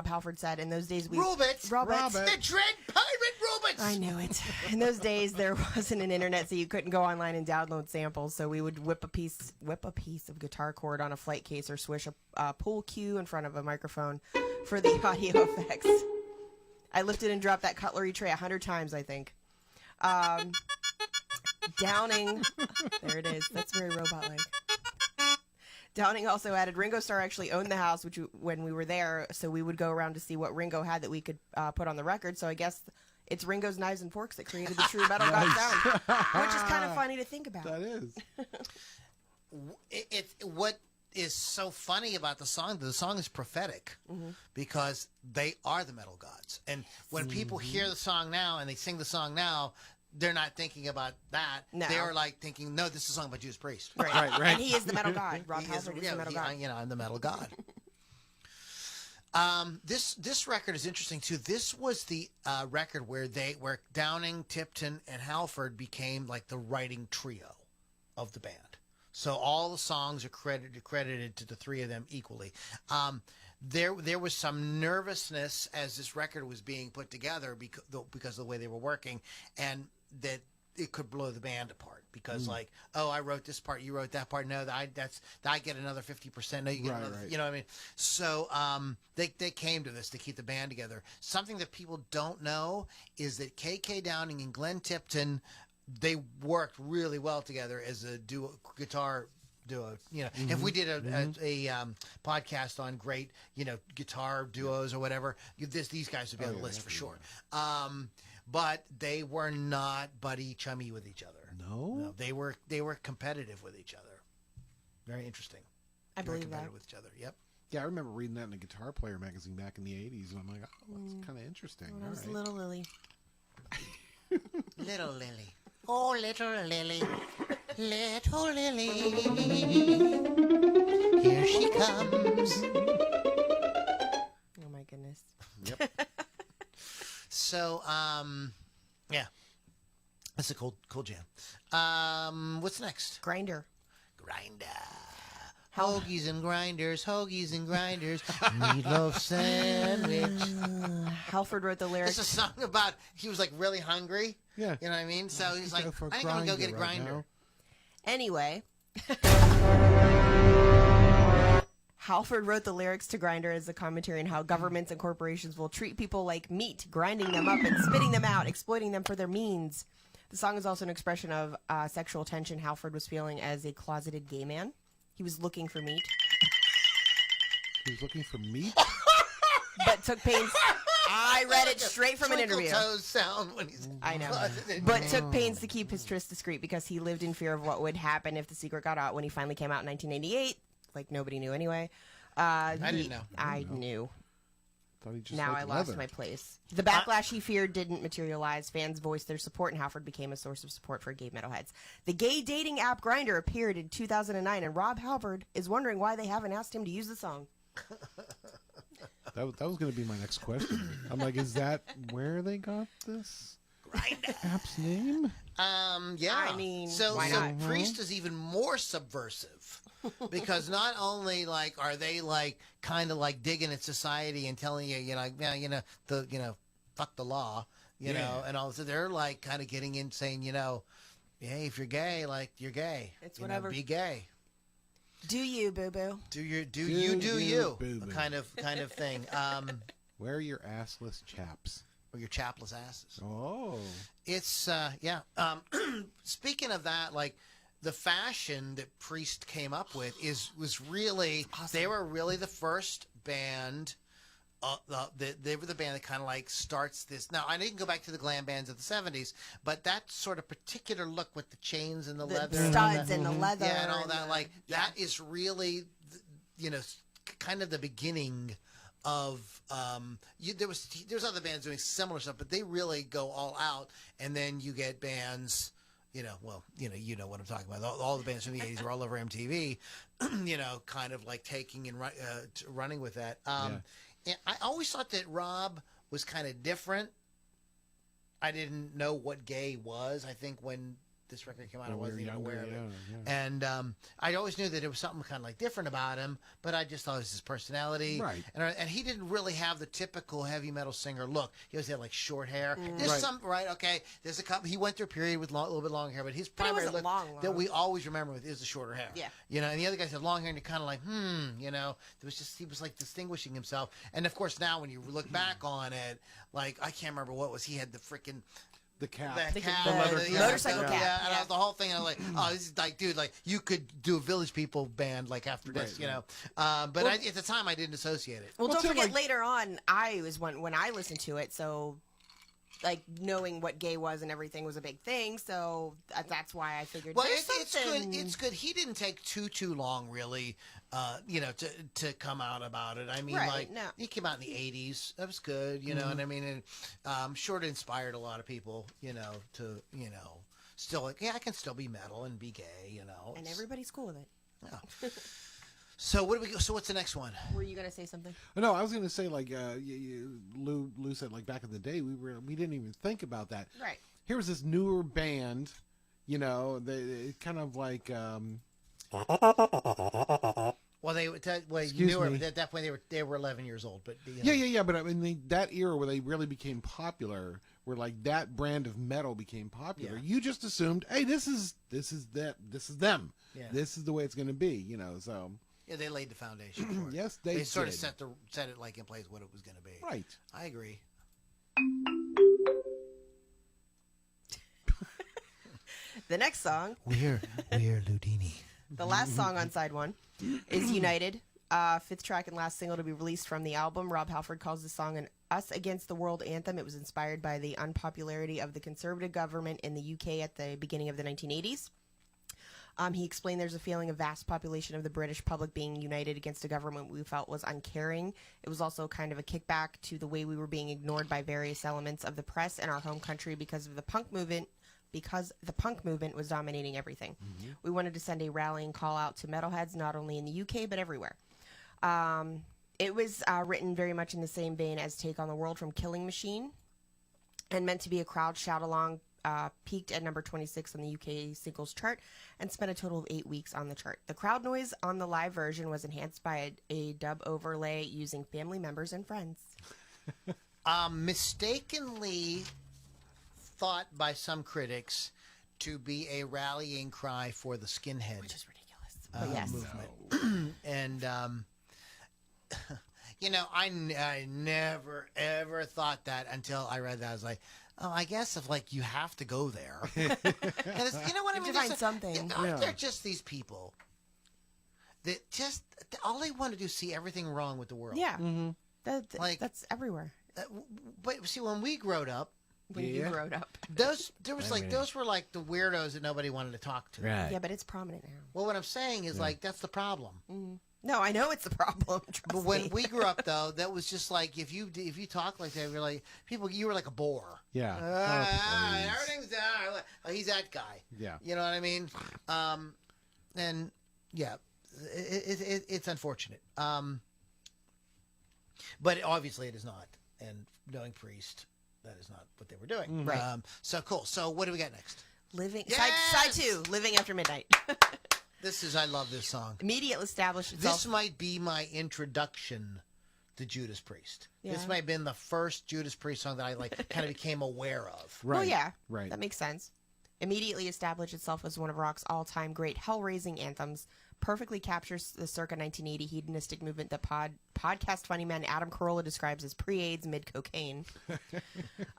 Speaker 2: Halford said, "In those days
Speaker 1: Robots.
Speaker 3: Robert.
Speaker 1: The dread pirate robots.
Speaker 2: I knew it. In those days, there wasn't an internet, so you couldn't go online and download samples. So we would whip a piece of guitar cord on a flight case or swish a pool cue in front of a microphone for the audio effects. I lifted and dropped that cutlery tray 100 times, I think." Downing, there it is. That's very robot-like. Downing also added, "Ringo Starr actually owned the house when we were there, so we would go around to see what Ringo had that we could put on the record. So I guess it's Ringo's knives and forks that created the true metal god sound," which is kind of funny to think about.
Speaker 3: That is.
Speaker 1: What is so funny about the song is prophetic, because they are the metal gods. And when people hear the song now and they sing the song now, they're not thinking about that. No. They are like thinking, no, this is a song by Judas Priest.
Speaker 2: Right. And he is the metal god. Rob Halford is the metal god.
Speaker 1: I'm the metal god. This record is interesting too. This was the record where Downing, Tipton, and Halford became like the writing trio of the band. So all the songs are credited to the three of them equally. There was some nervousness as this record was being put together because of the way they were working, and that it could blow the band apart because like, oh, I wrote this part, you wrote that part. No, I get another 50%. No, you get another.
Speaker 3: Right.
Speaker 1: You know what I mean? So they came to this to keep the band together. Something that people don't know is that KK Downing and Glenn Tipton, they worked really well together as a guitar duo. If we did a podcast on great guitar duos or whatever, these guys would be on the list for sure. But they were not buddy chummy with each other.
Speaker 3: No,
Speaker 1: they were competitive with each other. Very interesting.
Speaker 2: I
Speaker 1: Very
Speaker 2: believe that.
Speaker 1: competitive with each other. Yep.
Speaker 3: Yeah, I remember reading that in a Guitar Player magazine back in the 80s, and I'm like, oh, that's kind of interesting.
Speaker 2: When I was
Speaker 3: All right.
Speaker 2: little Lily.
Speaker 1: Little Lily. Oh, little Lily. Little Lily. Here she comes.
Speaker 2: Oh my goodness.
Speaker 3: Yep.
Speaker 1: So, yeah. That's a cool jam. What's next?
Speaker 2: Grinder.
Speaker 1: Grinder. Hoagies and grinders, meatloaf sandwich.
Speaker 2: Halford wrote the lyrics.
Speaker 1: It's a song about he was like really hungry.
Speaker 3: Yeah.
Speaker 1: You know what I mean? So he's like,
Speaker 3: Go for a
Speaker 1: I think I'm gonna go get a
Speaker 3: grinder right
Speaker 1: grinder.
Speaker 2: Anyway. Halford wrote the lyrics to Grinder as a commentary on how governments and corporations will treat people like meat, grinding them up and spitting them out, exploiting them for their means. The song is also an expression of sexual tension Halford was feeling as a closeted gay man. He was looking for meat.
Speaker 3: He was looking for meat?
Speaker 2: But took pains. I read it straight from an interview.
Speaker 1: Toes sound when he's
Speaker 2: I know. But took pains to keep his tryst discreet because he lived in fear of what would happen if the secret got out when he finally came out in 1988. Like nobody knew anyway.
Speaker 1: I didn't know.
Speaker 2: I knew.
Speaker 3: Thought he just
Speaker 2: Now
Speaker 3: liked
Speaker 2: I lost
Speaker 3: leather.
Speaker 2: my place. The backlash he feared didn't materialize. Fans voiced their support, and Halford became a source of support for gay metalheads. The gay dating app Grindr appeared in 2009, and Rob Halford is wondering why they haven't asked him to use the song.
Speaker 3: That was going to be my next question. I'm like, is that where they got this app's name?
Speaker 1: Yeah.
Speaker 2: I mean,
Speaker 1: so
Speaker 2: why not?
Speaker 1: Priest is even more subversive because not only like are they like kind of like digging at society and telling you, fuck the law, you know, and all this, they're like kind of getting in saying, hey, if you're gay, like you're gay.
Speaker 2: It's
Speaker 1: You know,
Speaker 2: whatever.
Speaker 1: be gay.
Speaker 2: Do you, boo boo?
Speaker 1: Do you,
Speaker 3: you, boo-boo.
Speaker 1: kind of thing.
Speaker 3: Wear your assless chaps.
Speaker 1: Or your chapless asses.
Speaker 3: Oh.
Speaker 1: It's yeah. Speaking of that, like the fashion that Priest came up with was really
Speaker 2: Awesome.
Speaker 1: they were really the first band. They were the band that kind of like starts this. Now I didn't go back to the glam bands of the '70s, but that sort of particular look with the chains and the leather,
Speaker 2: The
Speaker 1: and all
Speaker 2: studs
Speaker 1: that,
Speaker 2: and the leather.
Speaker 1: yeah, and all
Speaker 2: and
Speaker 1: that.
Speaker 2: the-
Speaker 1: Like
Speaker 2: yeah.
Speaker 1: that is really, kind of the beginning of there's other bands doing similar stuff, but they really go all out, and then you get bands, you know what I'm talking about. All the bands from the '80s were all over MTV, kind of like taking and running with that. And I always thought that Rob was kind of different. I didn't know what gay was. I think when this record came out, I wasn't even aware of it.
Speaker 3: Yeah.
Speaker 1: And I always knew that there was something kind of like different about him, but I just thought it was his personality.
Speaker 3: Right.
Speaker 1: And he didn't really have the typical heavy metal singer look. He always had like short hair. There's
Speaker 3: Right.
Speaker 1: some, right, okay, there's a couple, he went through a period with a little bit long hair, but his
Speaker 2: But it
Speaker 1: primary
Speaker 2: wasn't
Speaker 1: look
Speaker 2: long.
Speaker 1: that we always remember with is the shorter hair.
Speaker 2: Yeah.
Speaker 1: And the other guys had long hair, and you're kind of like, he was like distinguishing himself. And of course, now when you look back on it, like, I can't remember what was, he had the freaking,
Speaker 3: The cap.
Speaker 1: the cap,
Speaker 2: the motorcycle
Speaker 1: yeah,
Speaker 2: cap,
Speaker 1: and
Speaker 2: yeah.
Speaker 1: the whole thing. And I was like, oh, this is like, dude, like you could do a Village People band like after this,
Speaker 3: Right,
Speaker 1: But at the time, I didn't associate it.
Speaker 2: Well,
Speaker 3: Well,
Speaker 2: don't
Speaker 3: too,
Speaker 2: forget
Speaker 3: like-
Speaker 2: later on, I was when I listened to it, so like knowing what gay was and everything was a big thing. So that's why I figured.
Speaker 1: Well,
Speaker 2: there's
Speaker 1: it's good.
Speaker 2: something-
Speaker 1: It's good. He didn't take too long, really, to come out about it. I mean,
Speaker 2: Right,
Speaker 1: like
Speaker 2: no.
Speaker 1: he came out in the '80s. That was good, And I mean, and I'm sure it inspired a lot of people, to still like, yeah, I can still be metal and be gay,
Speaker 2: and
Speaker 1: It's-
Speaker 2: everybody's cool with it.
Speaker 1: yeah. So what do we go? So what's the next one?
Speaker 2: Were you gonna say something?
Speaker 3: No, I was going to say, like, Lou said, like, back in the day, we didn't even think about that.
Speaker 2: Right.
Speaker 3: Here was this newer band, they kind of like,
Speaker 1: Well, you
Speaker 3: Excuse
Speaker 1: knew her,
Speaker 3: me.
Speaker 1: but at that point they were 11 years old. But
Speaker 3: yeah, but I mean, that era where they really became popular where like that brand of metal became popular,
Speaker 1: Yeah.
Speaker 3: you just assumed, hey, this is them.
Speaker 1: Yeah.
Speaker 3: This is the way it's going to be, you know. So
Speaker 1: Yeah, they laid the foundation for it.
Speaker 3: yes, they
Speaker 1: sort of
Speaker 3: did.
Speaker 1: set it like in place what it was going to be.
Speaker 3: Right.
Speaker 1: I agree.
Speaker 2: The next song,
Speaker 1: We're Loudini.
Speaker 2: the last song on side one, is United. Fifth track and last single to be released from the album. Rob Halford calls the song an Us Against the World anthem. It was inspired by the unpopularity of the Conservative government in the UK at the beginning of the 1980s. He explained there's a feeling of vast population of the British public being united against a government we felt was uncaring. It was also kind of a kickback to the way we were being ignored by various elements of the press in our home country because of the punk movement. Because the punk movement was dominating everything. We wanted to send a rallying call out to metalheads, not only in the UK, but everywhere. It was written very much in the same vein as Take on the World from Killing Machine and meant to be a crowd shout-along, peaked at number 26 on the UK singles chart and spent a total of 8 weeks on the chart. The crowd noise on the live version was enhanced by a dub overlay using family members and friends.
Speaker 1: Mistakenly thought by some critics to be a rallying cry for the skinhead
Speaker 2: Which is ridiculous. But yes.
Speaker 1: movement. And, you know, I never, ever thought that until I read that. I was like, oh, I guess if, like, you have to go there. And you know what I
Speaker 2: You
Speaker 1: mean?
Speaker 2: have to find
Speaker 1: There's
Speaker 2: something.
Speaker 1: Aren't there just these people that just, all they want to do is see everything wrong with the world?
Speaker 2: Yeah.
Speaker 1: Like-
Speaker 2: That's everywhere.
Speaker 1: But see, when we growed up,
Speaker 2: When you growed up.
Speaker 1: those were like the weirdos that nobody wanted to talk to.
Speaker 4: Right.
Speaker 2: Yeah, but it's prominent now.
Speaker 1: Well, what I'm saying is like that's the problem.
Speaker 2: No, I know it's the problem. Trust
Speaker 1: But when
Speaker 2: me.
Speaker 1: we grew up, though, that was just like if you talk like that, you're like you were like a bore.
Speaker 3: Yeah.
Speaker 1: Everything's he's that guy.
Speaker 3: Yeah.
Speaker 1: You know what I mean? And yeah, it's unfortunate. But obviously it is not. And knowing Priest, that is not what they were doing.
Speaker 2: Right.
Speaker 1: So cool. So what do we got next?
Speaker 2: Living
Speaker 1: Yes!
Speaker 2: side 2, Living After Midnight.
Speaker 1: I love this song.
Speaker 2: Immediately established itself.
Speaker 1: This might be my introduction to Judas Priest. This
Speaker 2: Yeah.
Speaker 1: might have been the first Judas Priest song that I like kind of became aware of.
Speaker 3: Right.
Speaker 2: Well, yeah,
Speaker 3: Right.
Speaker 2: that makes sense. Immediately established itself as one of rock's all-time great hell-raising anthems. Perfectly captures the circa 1980 hedonistic movement that podcast funny man Adam Carolla describes as pre-AIDS, mid-cocaine.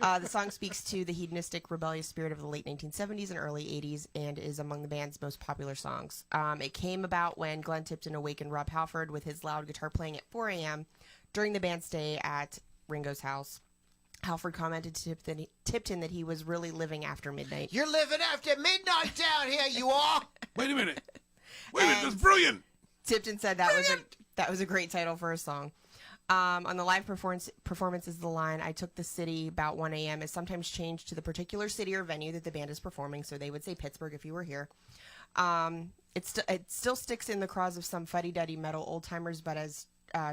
Speaker 2: The song speaks to the hedonistic, rebellious spirit of the late 1970s and early 80s and is among the band's most popular songs. It came about when Glenn Tipton awakened Rob Halford with his loud guitar playing at 4 a.m. during the band's stay at Ringo's house. Halford commented to Tipton that he was really living after midnight.
Speaker 1: You're living after midnight down here, you are.
Speaker 3: Wait a minute. That's brilliant.
Speaker 2: Tipton said that was a great title for a song. On the live performances, the line "I took the city about 1 a.m." is sometimes changed to the particular city or venue that the band is performing. So they would say Pittsburgh if you were here. It still sticks in the craws of some fuddy-duddy metal old-timers, but as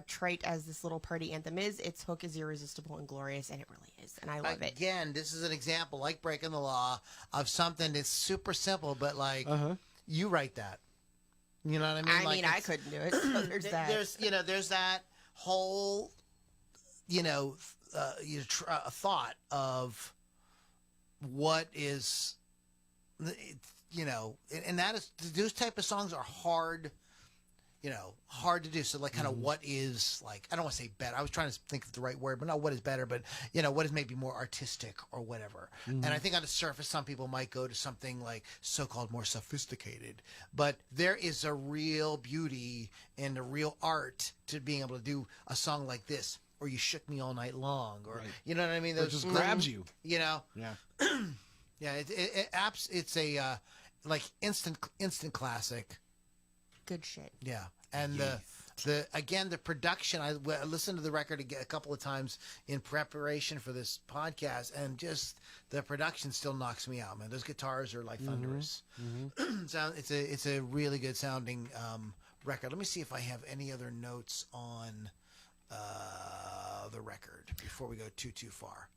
Speaker 2: trite as this little party anthem is, its hook is irresistible and glorious, and it really is, and I love it.
Speaker 1: Again, this is an example, like Breaking the Law, of something that's super simple, but like you write that. You know what I mean?
Speaker 2: I mean, I couldn't do it. So there's that.
Speaker 1: There's that whole, thought of what is, and that is those type of songs are hard. Hard to do. So, like, kind of what is, like, I don't want to say better. I was trying to think of the right word, but not what is better, but, what is maybe more artistic or whatever. And I think on the surface, some people might go to something like so-called more sophisticated. But there is a real beauty and a real art to being able to do a song like this, or You Shook Me All Night Long, or, you know what I mean?
Speaker 3: It just grabs you.
Speaker 1: Yeah.
Speaker 3: Yeah.
Speaker 1: It's a, like, instant classic.
Speaker 2: Good shit.
Speaker 1: Yeah, and the production. I listened to the record a couple of times in preparation for this podcast, and just the production still knocks me out, man. Those guitars are like thunderous. It's a really good sounding record. Let me see if I have any other notes on the record before we go too far.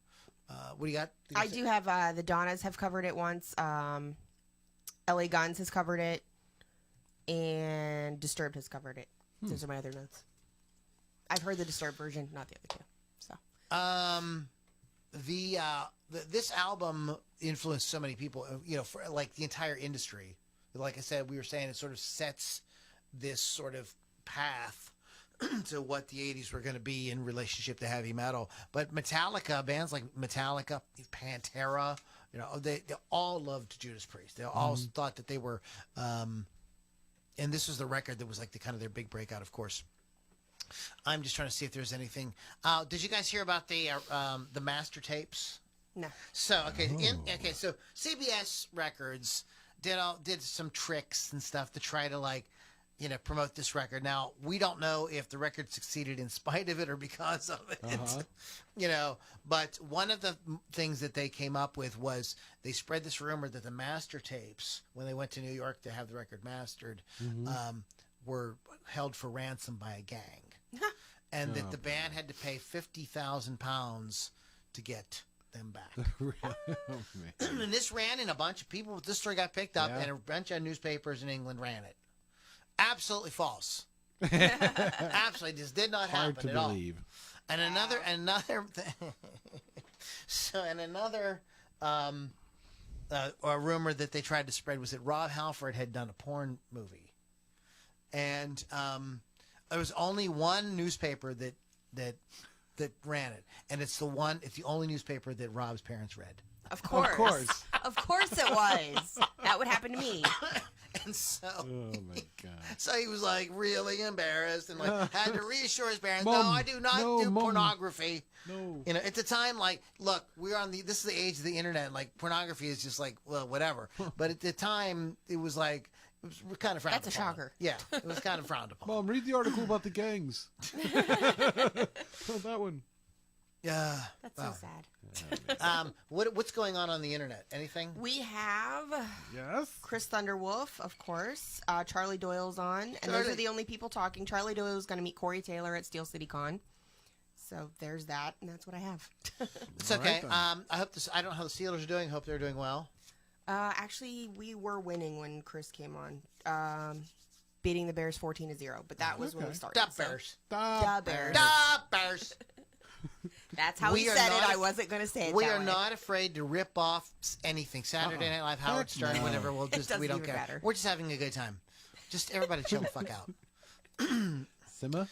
Speaker 1: What do you got?
Speaker 2: I do have the Donnas have covered it once. LA Guns has covered it. And Disturbed has covered it. Those are my other notes. I've heard the Disturbed version, not the other two. So
Speaker 1: this album influenced so many people, for like the entire industry. Like I said, we were saying it sort of sets this sort of path to what the 80s were going to be in relationship to heavy metal. But Metallica, bands like Metallica, Pantera, they all loved Judas Priest. They all thought that they were, and this was the record that was like kind of their big breakout, of course. I'm just trying to see if there's anything. Did you guys hear about the master tapes?
Speaker 2: No.
Speaker 1: So so CBS Records did some tricks and stuff to try to promote this record. Now we don't know if the record succeeded in spite of it or because of it. But one of the things that they came up with was they spread this rumor that the master tapes, when they went to New York to have the record mastered, were held for ransom by a gang, and that the band had to pay £50,000 to get them back. And this ran in a bunch of people. This story got picked up, and a bunch of newspapers in England ran it. Absolutely false. Absolutely, this did not
Speaker 3: Hard
Speaker 1: happen
Speaker 3: to
Speaker 1: at
Speaker 3: believe.
Speaker 1: all. And another thing. So, and another a rumor that they tried to spread was that Rob Halford had done a porn movie, and there was only one newspaper that ran it, and it's the only newspaper that Rob's parents read.
Speaker 2: Of course.
Speaker 3: Of course.
Speaker 2: Of course it was. That would happen to me.
Speaker 1: And so,
Speaker 3: Oh my God.
Speaker 1: so he was really embarrassed and had to reassure his parents,
Speaker 3: Mom,
Speaker 1: no, I do not
Speaker 3: no,
Speaker 1: do
Speaker 3: Mom.
Speaker 1: pornography.
Speaker 3: No.
Speaker 1: At the time, look, this is the age of the internet. Pornography is just whatever. But at the time, it was kind of frowned
Speaker 2: That's a
Speaker 1: upon.
Speaker 2: shocker.
Speaker 1: Yeah, it was kind of frowned upon.
Speaker 3: Mom, read the article about the gangs. Oh, that one.
Speaker 1: Yeah.
Speaker 2: That's so sad.
Speaker 1: What's going on the internet? Anything?
Speaker 2: We have
Speaker 3: Yes.
Speaker 2: Chris Thunderwolf, of course. Charlie Doyle's on. And those are the only people talking. Charlie Doyle's going to meet Corey Taylor at Steel City Con. So there's that, and that's what I have.
Speaker 1: It's okay.
Speaker 3: Right,
Speaker 1: I hope I don't know how the Steelers are doing. Hope they're doing well.
Speaker 2: Actually, we were winning when Chris came on. Beating the Bears 14-0. But that was when we started.
Speaker 1: Da Bears.
Speaker 2: Da Bears.
Speaker 1: Da Bears.
Speaker 2: That's how
Speaker 1: We
Speaker 2: he
Speaker 1: are
Speaker 2: said it.
Speaker 1: not-
Speaker 2: I wasn't going to say it
Speaker 1: We
Speaker 2: that
Speaker 1: are
Speaker 2: way.
Speaker 1: not afraid to rip off anything. Saturday Night Live, Howard
Speaker 3: Heck
Speaker 1: Stern,
Speaker 3: no.
Speaker 1: whatever. We
Speaker 2: doesn't
Speaker 1: don't
Speaker 2: even
Speaker 1: care.
Speaker 2: matter.
Speaker 1: We're just having a good time. Just everybody chill the fuck out.
Speaker 3: Simma.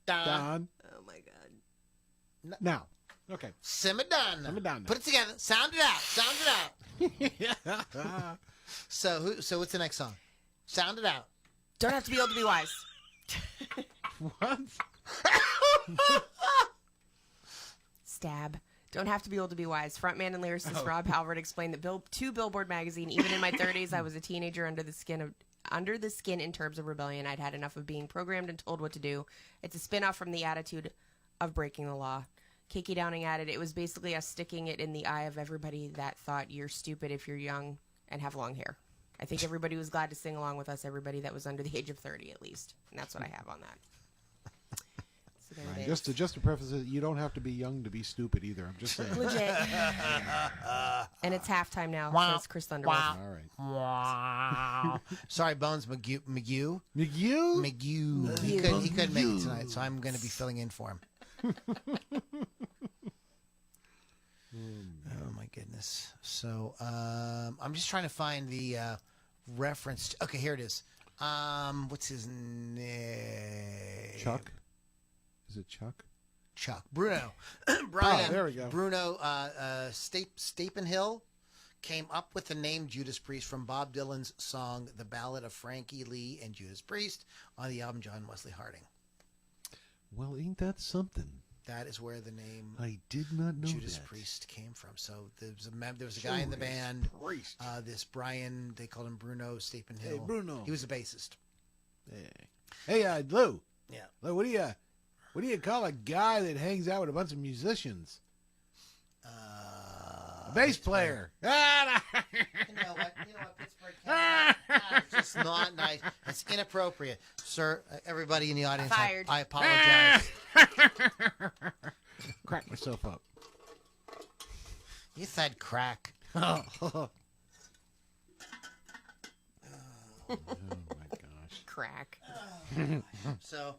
Speaker 1: Da.
Speaker 3: Don.
Speaker 2: Oh, my God.
Speaker 3: Now. Okay.
Speaker 1: Simmer done.
Speaker 3: Simmer done.
Speaker 1: Put it together. Sound it out. Sound it out. So what's the next song? Sound it out.
Speaker 2: Don't have to be able to be wise.
Speaker 3: What?
Speaker 2: Stab. Don't have to be able to be wise. Frontman and lyricist Rob Halford explained that to Billboard magazine, even in my 30s, I was a teenager under the skin in terms of rebellion. I'd had enough of being programmed and told what to do. It's a spin-off from the attitude of breaking the law. Kiki Downing added, it was basically us sticking it in the eye of everybody that thought you're stupid if you're young and have long hair. I think everybody was glad to sing along with us, everybody that was under the age of 30 at least. And that's what I have on that. So there it is.
Speaker 3: Just to preface it, you don't have to be young to be stupid either. I'm just saying.
Speaker 2: Legit. And it's halftime now,
Speaker 1: Wow.
Speaker 2: so it's Chris Thunderwolf.
Speaker 1: Wow.
Speaker 3: All right.
Speaker 1: Wow. Sorry, Bones McGee.
Speaker 3: McGew?
Speaker 1: McGee. He couldn't make it tonight, so I'm going to be filling in for him. Oh my goodness. So I'm just trying to find the reference. Okay, here it is. What's his name?
Speaker 3: Chuck? Is it Chuck?
Speaker 1: Chuck. Bruno. Brian.
Speaker 3: there we go.
Speaker 1: Bruno Stapenhill came up with the name Judas Priest from Bob Dylan's song "The Ballad of Frankie Lee and Judas Priest" on the album John Wesley Harding.
Speaker 3: Well, ain't that something?
Speaker 1: That is where the name
Speaker 3: I did not know
Speaker 1: Judas
Speaker 3: that.
Speaker 1: Priest came from. So there was a guy in the band,
Speaker 3: Priest.
Speaker 1: this Brian, they called him Bruno Stapenhill.
Speaker 3: Hey, Bruno.
Speaker 1: He was a bassist.
Speaker 3: Hey, Lou.
Speaker 1: Yeah.
Speaker 3: Lou, what do you call a guy that hangs out with a bunch of musicians? A bass player.
Speaker 1: You know what, Pittsburgh County? It's just not nice. It's inappropriate. Sir, everybody in the audience,
Speaker 2: Fired.
Speaker 1: I apologize.
Speaker 3: Crack myself up.
Speaker 1: You said crack.
Speaker 3: Oh my gosh.
Speaker 2: Crack.
Speaker 1: So,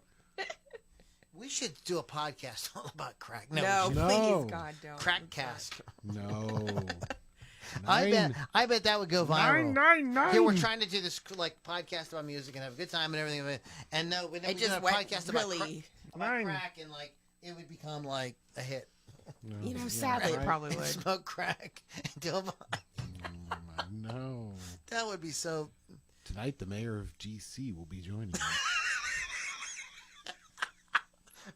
Speaker 1: We should do a podcast all about crack.
Speaker 2: No,
Speaker 3: No.
Speaker 2: please, God, don't.
Speaker 1: Crackcast.
Speaker 3: No.
Speaker 1: I bet that would go viral.
Speaker 3: 999.
Speaker 1: Here we're trying to do this like podcast about music and have a good time and everything, and no, but then
Speaker 2: It
Speaker 1: we
Speaker 2: just
Speaker 1: did a
Speaker 2: went
Speaker 1: podcast
Speaker 2: really.
Speaker 1: about crack and like it would become like a hit.
Speaker 3: No.
Speaker 2: You know,
Speaker 3: Yeah,
Speaker 2: sadly, it
Speaker 3: right?
Speaker 2: probably would.
Speaker 1: Smoke crack and do a
Speaker 3: No.
Speaker 1: That would be so.
Speaker 3: Tonight, the mayor of GC will be joining us.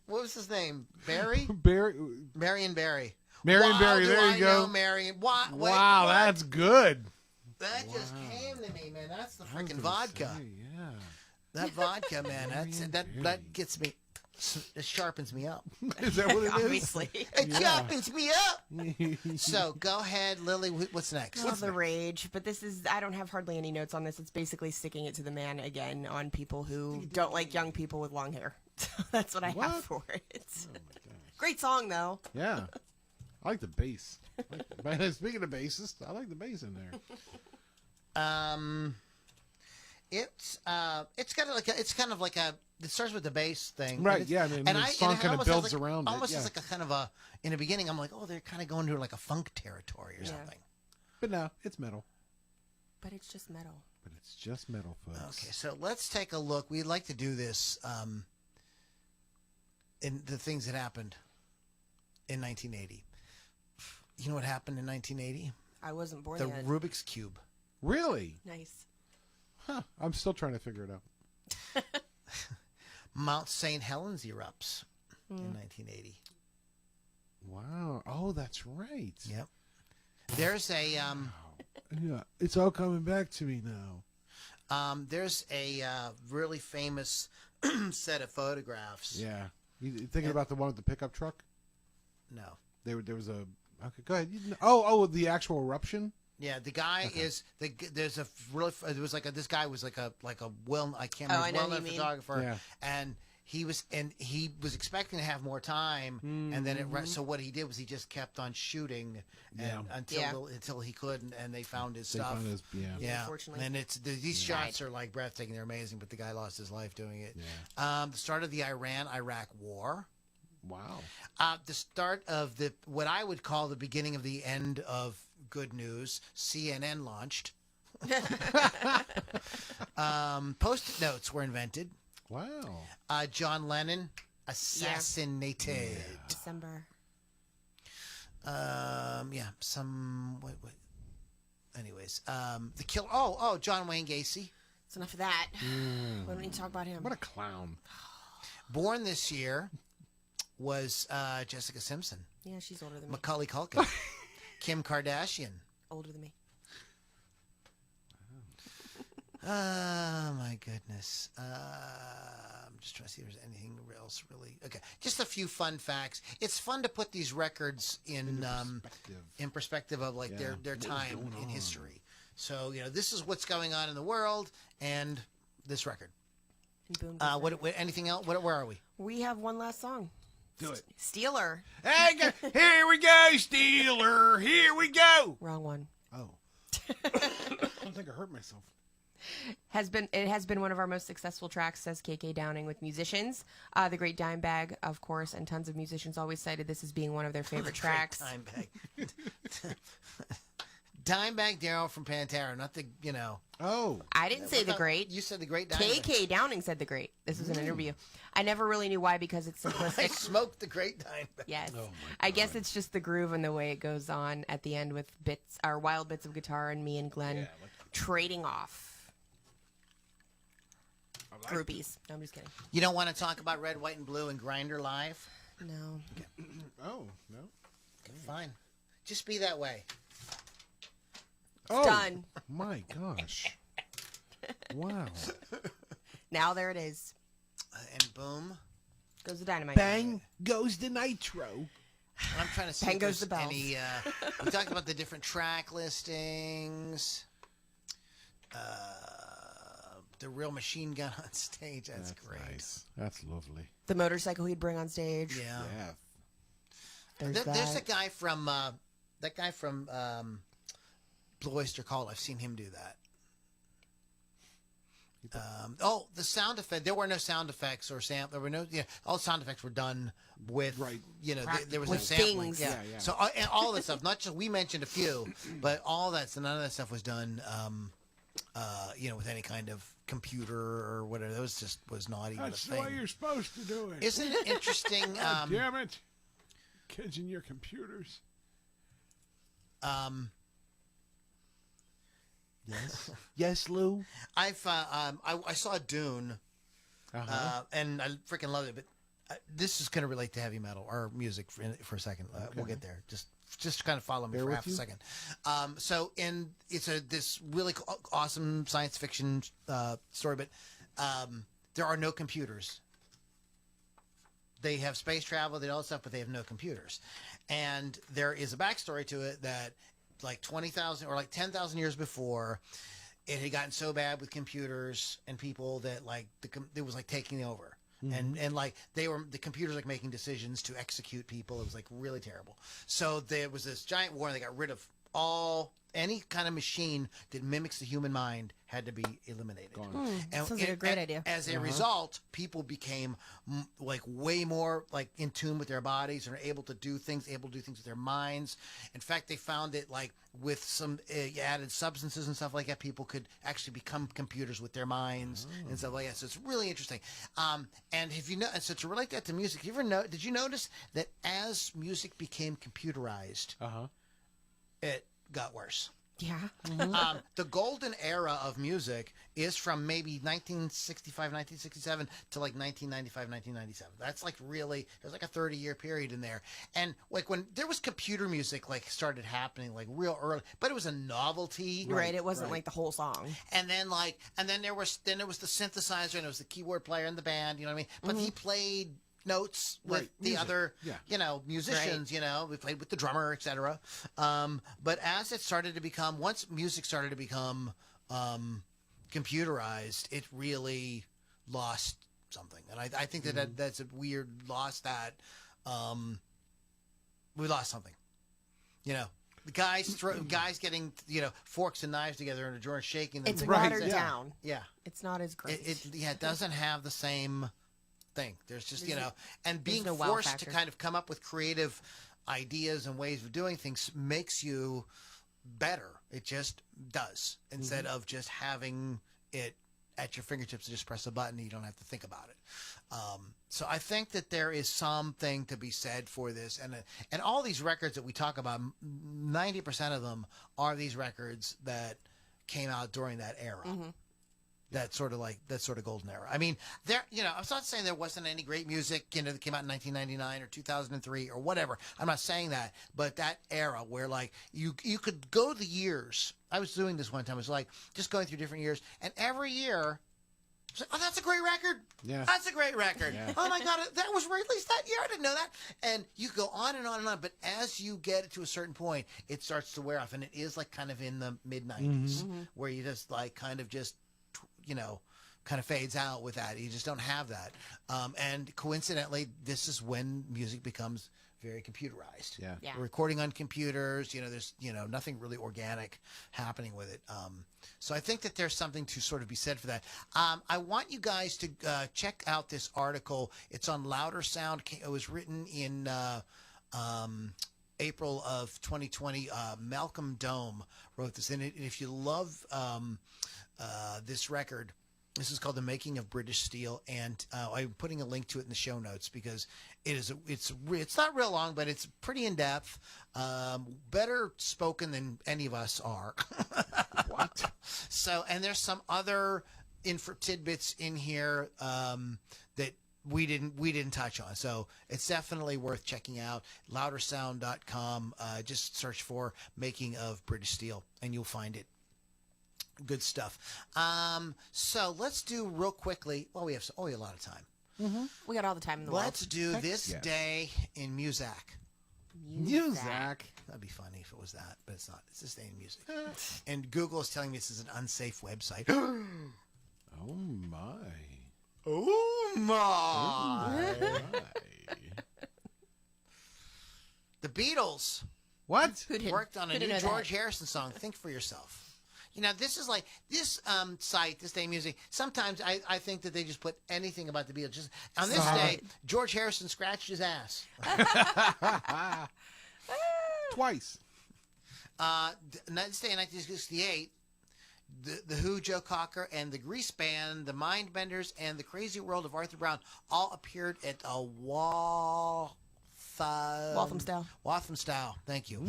Speaker 1: What was his name? Barry?
Speaker 3: Barry.
Speaker 1: Marion Barry.
Speaker 3: Marion
Speaker 1: Wow,
Speaker 3: Barry,
Speaker 1: do
Speaker 3: there
Speaker 1: I
Speaker 3: you go.
Speaker 1: know Marion. What? Wait,
Speaker 3: Wow,
Speaker 1: what?
Speaker 3: that's good.
Speaker 1: That just
Speaker 3: Wow.
Speaker 1: came to me, man. That's the
Speaker 3: I was
Speaker 1: freaking
Speaker 3: gonna
Speaker 1: vodka.
Speaker 3: say, yeah.
Speaker 1: That vodka, man.
Speaker 3: Marion
Speaker 1: That
Speaker 3: Barry.
Speaker 1: gets me. It sharpens me up.
Speaker 3: Is that what it is?
Speaker 2: Obviously.
Speaker 1: It
Speaker 3: Yeah.
Speaker 1: sharpens me up. So go ahead, Lily. What's next?
Speaker 2: Love the rage, but this is, I don't have hardly any notes on this. It's basically sticking it to the man again on people who don't like young people with long hair. So that's what I
Speaker 3: What?
Speaker 2: have for it.
Speaker 3: Oh my gosh.
Speaker 2: Great song, though.
Speaker 3: Yeah. I like the bass. Speaking of bassist, I like the bass in there.
Speaker 1: It's got like it's kind of like a. It starts with the bass thing,
Speaker 3: Right,
Speaker 1: and it's-
Speaker 3: yeah, and then the song
Speaker 1: it
Speaker 3: kinda
Speaker 1: almost has
Speaker 3: builds
Speaker 1: like,
Speaker 3: around it,
Speaker 1: Almost
Speaker 3: yeah.
Speaker 1: as like a kind of a. In the beginning, I'm like, oh, they're kind of going to like a funk territory or
Speaker 2: Yeah.
Speaker 1: something.
Speaker 3: But no, it's metal.
Speaker 2: But it's just metal.
Speaker 3: But it's just metal, folks.
Speaker 1: Okay, so let's take a look. We'd like to do this in the things that happened in 1980. You know what happened in 1980?
Speaker 2: I wasn't born
Speaker 1: The
Speaker 2: yet.
Speaker 1: Rubik's Cube.
Speaker 3: Really?
Speaker 2: Nice.
Speaker 3: Huh. I'm still trying to figure it out.
Speaker 1: Mount St. Helens erupts in 1980.
Speaker 3: Wow. Oh, that's right.
Speaker 1: Yep. There's a
Speaker 3: Yeah, it's all coming back to me now.
Speaker 1: there's a really famous set of photographs.
Speaker 3: Yeah. You thinking about the one with the pickup truck?
Speaker 1: No.
Speaker 3: There was a. Okay, go ahead. Oh, the actual eruption.
Speaker 1: Yeah, the guy is there's a really it was like this guy was like a well I can't
Speaker 2: Oh,
Speaker 1: remember
Speaker 2: I know who
Speaker 1: well-known
Speaker 2: you mean.
Speaker 1: photographer
Speaker 3: Yeah.
Speaker 1: and he was expecting to have more time and then so what he did was he just kept on shooting and
Speaker 3: Yeah.
Speaker 1: until he couldn't and they found his
Speaker 3: They
Speaker 1: stuff.
Speaker 3: found his- yeah.
Speaker 1: Yeah,
Speaker 2: Unfortunately.
Speaker 1: and these shots are like breathtaking. They're amazing, but the guy lost his life doing it. The start of the Iran-Iraq War.
Speaker 3: Wow.
Speaker 1: The start of what I would call the beginning of the end of good news. CNN launched. Post-it notes were invented.
Speaker 3: Wow.
Speaker 1: John Lennon assassinated.
Speaker 2: December.
Speaker 1: Anyways, the kill. Oh, John Wayne Gacy,
Speaker 2: It's enough of that. Why don't we talk about him?
Speaker 3: What a clown.
Speaker 1: born this year, was Jessica Simpson,
Speaker 2: Yeah, she's older than me.
Speaker 1: Macaulay Culkin, Kim Kardashian.
Speaker 2: Older than me.
Speaker 1: Oh my goodness. I'm just trying to see if there's anything else really. Okay, just a few fun facts. It's fun to put these records in perspective of like
Speaker 3: Yeah.
Speaker 1: their
Speaker 3: What was
Speaker 1: time
Speaker 3: going
Speaker 1: in
Speaker 3: on?
Speaker 1: history. So this is what's going on in the world and this record.
Speaker 2: And boom. goes
Speaker 1: What anything else? Where are we?
Speaker 2: We have one last song.
Speaker 3: Do it.
Speaker 2: Steeler.
Speaker 3: Hey, here we go, Steeler. Here we go.
Speaker 2: Wrong one.
Speaker 3: Oh. I don't think I hurt myself.
Speaker 2: It has been one of our most successful tracks, says KK Downing, with musicians. The Great Dimebag, of course, and tons of musicians always cited this as being one of their favorite tracks.
Speaker 1: Dimebag. Dimebag Darrell from Pantera, not the
Speaker 3: Oh.
Speaker 2: I didn't say the Great.
Speaker 1: You said the Great Dimebag.
Speaker 2: KK Downing said the Great. This was an interview. I never really knew why because it's
Speaker 1: I
Speaker 2: simplistic.
Speaker 1: smoked the Great Dimebag.
Speaker 2: Yes.
Speaker 3: Oh, my
Speaker 2: I guess it's just the groove and the way it goes on at the end with wild bits of guitar and me and Glenn trading off. Groupies. No, I'm just kidding.
Speaker 1: You don't want to talk about Red, White, and Blue and Grinder Live?
Speaker 2: No.
Speaker 3: Oh, no.
Speaker 1: Okay, fine. Just be that way.
Speaker 3: Oh,
Speaker 2: Done.
Speaker 3: my gosh. Wow.
Speaker 2: Now there it is.
Speaker 1: And boom.
Speaker 2: Goes the dynamite.
Speaker 3: Bang goes the nitro.
Speaker 1: I'm trying to see
Speaker 2: Bang
Speaker 1: if
Speaker 2: goes
Speaker 1: there's
Speaker 2: the bells.
Speaker 1: any. We talked about the different track listings. The real machine gun on stage. That's great.
Speaker 3: Nice. That's lovely.
Speaker 2: The motorcycle he'd bring on stage.
Speaker 1: Yeah.
Speaker 2: There's
Speaker 1: There's a
Speaker 2: that.
Speaker 1: guy from Blue Oyster Cult. I've seen him do that. The sound effect. There were no sound effects or sample. There were no. Yeah, all the sound effects were done with.
Speaker 3: Right.
Speaker 1: You know, there was
Speaker 2: With
Speaker 1: no sampling.
Speaker 2: things.
Speaker 1: Yeah.
Speaker 3: Yeah.
Speaker 1: So and all that stuff. Not just we mentioned a few, but all that. So none of that stuff was done. With any kind of computer or whatever. That was not even
Speaker 4: That's
Speaker 1: a
Speaker 4: the
Speaker 1: thing.
Speaker 4: way you're supposed to do it.
Speaker 1: Isn't it interesting?
Speaker 4: God damn it. Kids and your computers.
Speaker 3: Yes. Yes, Lou.
Speaker 1: I saw Dune, and I freaking loved it. But this is going to relate to heavy metal or music for a second. We'll get there. Just kind of follow me for half a second. So it's this really awesome science fiction story, but there are no computers. They have space travel, they do all that stuff, but they have no computers. And there is a backstory to it that like 20,000 or like 10,000 years before, it had gotten so bad with computers and people that like it was like taking over. And like the computers like making decisions to execute people. It was like really terrible. So there was this giant war and they got rid of any kind of machine that mimics the human mind had to be eliminated.
Speaker 2: And sounds like a great idea.
Speaker 1: As a result, people became like way more like in tune with their bodies and able to do things with their minds. In fact, they found that like with some added substances and stuff like that, people could actually become computers with their minds and stuff like that. So it's really interesting. And if you know, so to relate that to music, did you notice that as music became computerized, it got worse?
Speaker 2: Yeah.
Speaker 1: The golden era of music is from maybe 1965, 1967 to like 1995, 1997. That's like really, there's like a 30-year period in there. And like when there was computer music like started happening like real early, but it was a novelty.
Speaker 2: Right. It wasn't like the whole song.
Speaker 1: And then there was the synthesizer and it was the keyboard player in the band, you know what I mean? But he played notes with the other, musicians, we played with the drummer, etc. But as it started to become, once music started to become computerized, it really lost something. And I think that's a weird loss that we lost something. The guys getting, forks and knives together in a drawer and shaking them.
Speaker 2: It's watered down.
Speaker 1: Yeah.
Speaker 2: It's not as great.
Speaker 1: It doesn't have the same thing. There's just, and being
Speaker 2: no wow
Speaker 1: forced to
Speaker 2: factor.
Speaker 1: kind of come up with creative ideas and ways of doing things makes you better. It just does. Instead of just having it at your fingertips to just press a button, you don't have to think about it. So I think that there is something to be said for this. And all these records that we talk about, 90% of them are these records that came out during that era. That sort of golden era. I mean, I'm not saying there wasn't any great music, that came out in 1999 or 2003 or whatever. I'm not saying that, but that era where like you could go the years. I was doing this one time. It was like just going through different years, and every year, it's like, oh, that's a great record.
Speaker 3: Yeah,
Speaker 1: that's a great record.
Speaker 3: Yeah.
Speaker 1: Oh my God, that was released that year. I didn't know that. And you go on and on and on. But as you get to a certain point, it starts to wear off, and it is like kind of in the mid 90s where you just like kind of just kind of fades out with that. You just don't have that. And coincidentally, this is when music becomes very computerized.
Speaker 3: Yeah.
Speaker 1: We're recording on computers, there's, nothing really organic happening with it. So I think that there's something to sort of be said for that. I want you guys to check out this article. It's on Louder Sound. It was written in April of 2020. Malcolm Dome wrote this in it. And if you love this record, this is called The Making of British Steel, and I'm putting a link to it in the show notes because it's not real long, but it's pretty in depth, better spoken than any of us are. What? So, and there's some other tidbits in here that we didn't touch on, so it's definitely worth checking out. Loudersound.com. Just search for Making of British Steel, and you'll find it. Good stuff. So let's do real quickly. Well, we have a lot of time.
Speaker 2: We got all the time in the world.
Speaker 1: Let's do this day in music.
Speaker 3: Muzak.
Speaker 1: That'd be funny if it was that, but it's not. It's this day in music. And Google is telling me this is an unsafe website.
Speaker 3: Oh my.
Speaker 1: Oh my. The Beatles
Speaker 3: What?
Speaker 2: Who did-
Speaker 1: worked on a
Speaker 2: who
Speaker 1: new
Speaker 2: didn't know
Speaker 1: George
Speaker 2: that?
Speaker 1: Harrison song, Think for Yourself. You know, this is like this site, This Day in Music. Sometimes I think that they just put anything about the Beatles. Just on this day, George Harrison scratched his ass.
Speaker 3: Twice.
Speaker 1: This day in 1968, the Who, Joe Cocker, and the Grease Band, the Mindbenders, and the Crazy World of Arthur Brown all appeared at a Walthamstow. Thank you.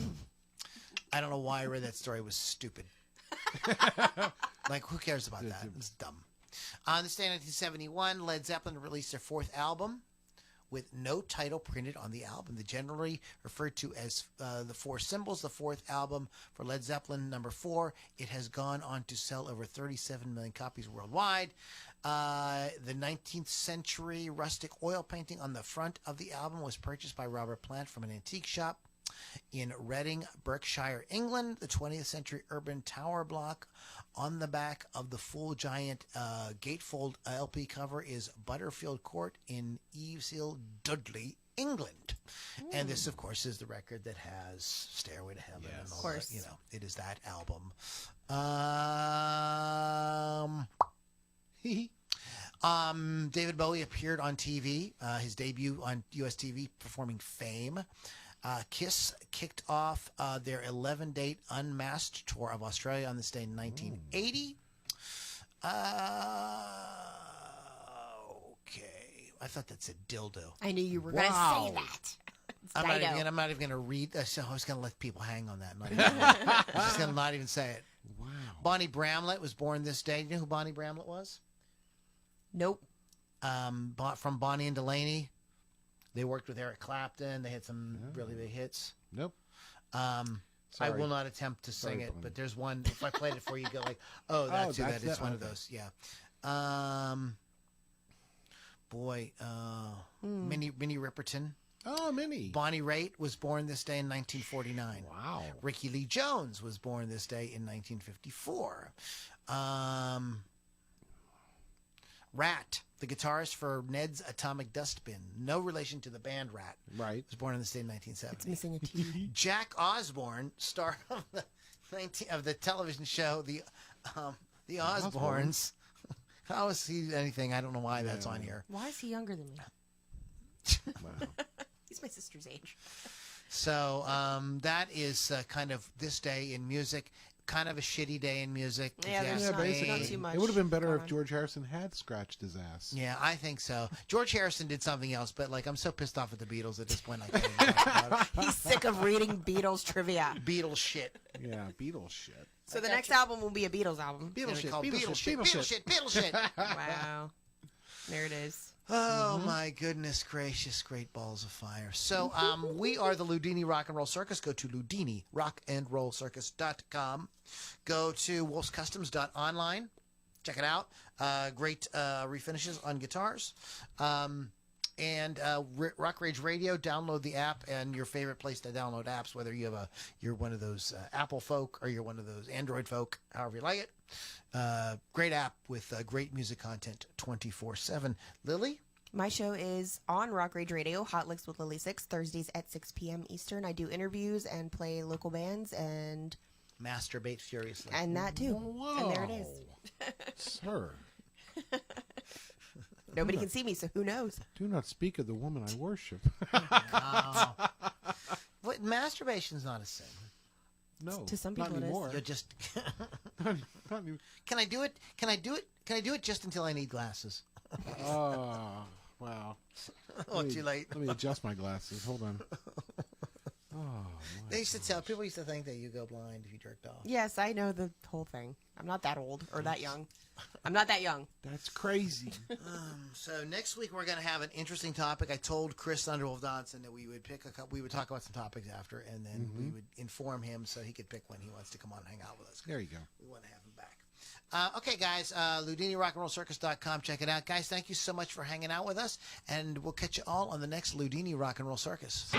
Speaker 1: I don't know why I read that story. It was stupid. Like, who cares about that? It's dumb. On this day in 1971, Led Zeppelin released their fourth album with no title printed on the album. They generally referred to as the Four Symbols, the fourth album for Led Zeppelin, number 4. It has gone on to sell over 37 million copies worldwide. The 19th century rustic oil painting on the front of the album was purchased by Robert Plant from an antique shop in Reading, Berkshire, England. The 20th century urban tower block on the back of the full giant gatefold LP cover is Butterfield Court in Evesil, Dudley, England. And this, of course, is the record that has Stairway to Heaven.
Speaker 3: Yes.
Speaker 1: And all
Speaker 2: Of course.
Speaker 1: that, you know, it is that album. David Bowie appeared on TV, his debut on U.S. TV, performing Fame. Kiss kicked off their 11-date Unmasked tour of Australia on this day in 1980. Okay. I thought that said dildo.
Speaker 2: I knew you were going to
Speaker 3: Wow.
Speaker 2: say that. It's
Speaker 1: I'm
Speaker 2: Dido.
Speaker 1: not even going to read. So I was going to let people hang on that. I'm just going to not even say it.
Speaker 3: Wow.
Speaker 1: Bonnie Bramlett was born this day. You know who Bonnie Bramlett was?
Speaker 2: Nope.
Speaker 1: From Bonnie and Delaney. They worked with Eric Clapton. They had some really big hits.
Speaker 3: Nope.
Speaker 1: I
Speaker 3: Sorry.
Speaker 1: will not attempt to sing
Speaker 3: Sorry,
Speaker 1: it,
Speaker 3: Bonnie.
Speaker 1: but there's one. If I played it for you, you go like, oh, that's who
Speaker 3: that's
Speaker 1: that is.
Speaker 3: that-
Speaker 1: One of
Speaker 3: okay.
Speaker 1: those. Yeah. Minnie Riperton.
Speaker 3: Oh, Minnie.
Speaker 1: Bonnie Raitt was born this day in 1949.
Speaker 3: Wow.
Speaker 1: Ricky Lee Jones was born this day in 1954. Rat, the guitarist for Ned's Atomic Dustbin, no relation to the band Rat,
Speaker 3: Right.
Speaker 1: was born on this day in
Speaker 2: It's
Speaker 1: 1970.
Speaker 2: missing a T.
Speaker 1: Jack Osborne, star of the television show The Osbournes. How is he anything? I don't know why that's on here.
Speaker 2: Why is he younger than me?
Speaker 3: Wow.
Speaker 2: He's my sister's age.
Speaker 1: So that is kind of this day in music. Kind of a shitty day in music. if
Speaker 2: Yeah,
Speaker 1: you
Speaker 2: there's
Speaker 1: ask
Speaker 2: not-
Speaker 1: me.
Speaker 2: not too much
Speaker 3: It would have been better
Speaker 2: going
Speaker 3: if
Speaker 2: on.
Speaker 3: George Harrison had scratched his ass.
Speaker 1: Yeah, I think so. George Harrison did something else, but like I'm so pissed off at the Beatles at this point. I can't even talk about
Speaker 2: He's sick of reading Beatles trivia.
Speaker 1: it. Beatles shit.
Speaker 3: Yeah, Beatles shit.
Speaker 2: So the next album will be a Beatles album.
Speaker 1: It's gonna be called Beatles shit. Beatles shit.
Speaker 2: Wow. There it is.
Speaker 1: Oh my goodness gracious, great balls of fire. So we are the Loudini Rock and Roll Circus. Go to LoudiniRockandRollCircus.com. Go to wolfscustoms.online. Check it out. Great refinishes on guitars. And Rock Rage Radio, download the app and your favorite place to download apps, whether you're one of those Apple folk or you're one of those Android folk, however you like it. Great app with great music content 24/7. Lily?
Speaker 2: My show is on Rock Rage Radio, Hot Licks with Lily 6, Thursdays at 6 p.m. Eastern. I do interviews and play local bands and
Speaker 1: Masturbate furiously.
Speaker 2: that too.
Speaker 3: Whoa.
Speaker 2: And there it is.
Speaker 3: Sir,
Speaker 2: Nobody can see me, so who knows?
Speaker 3: do not speak of the woman I worship.
Speaker 1: Oh. What, masturbation's not a sin.
Speaker 3: No,
Speaker 2: To some
Speaker 3: not
Speaker 2: people it is.
Speaker 3: anymore.
Speaker 1: You're just.
Speaker 3: Not anymore.
Speaker 1: Can I do it? Can I do it? Can I do it just until I need glasses?
Speaker 3: Oh, wow.
Speaker 1: Oh,
Speaker 3: Let me-
Speaker 1: too late.
Speaker 3: Let me adjust my glasses. Hold on. Oh, my
Speaker 1: They used to tell people used to think that you go blind if you jerked off.
Speaker 2: Yes, I know the whole thing. I'm not that old or that young. I'm not that young.
Speaker 3: That's crazy.
Speaker 1: So next week we're going to have an interesting topic. I told Chris Underwolf Dodson that we would pick we would talk about some topics after, and then we would inform him so he could pick when he wants to come on and hang out with us.
Speaker 3: There you go.
Speaker 1: We want to have him back. Okay, guys, LoudiniRockandRollCircus.com. Check it out. Guys, thank you so much for hanging out with us, and we'll catch you all on the next Loudini Rock and Roll Circus.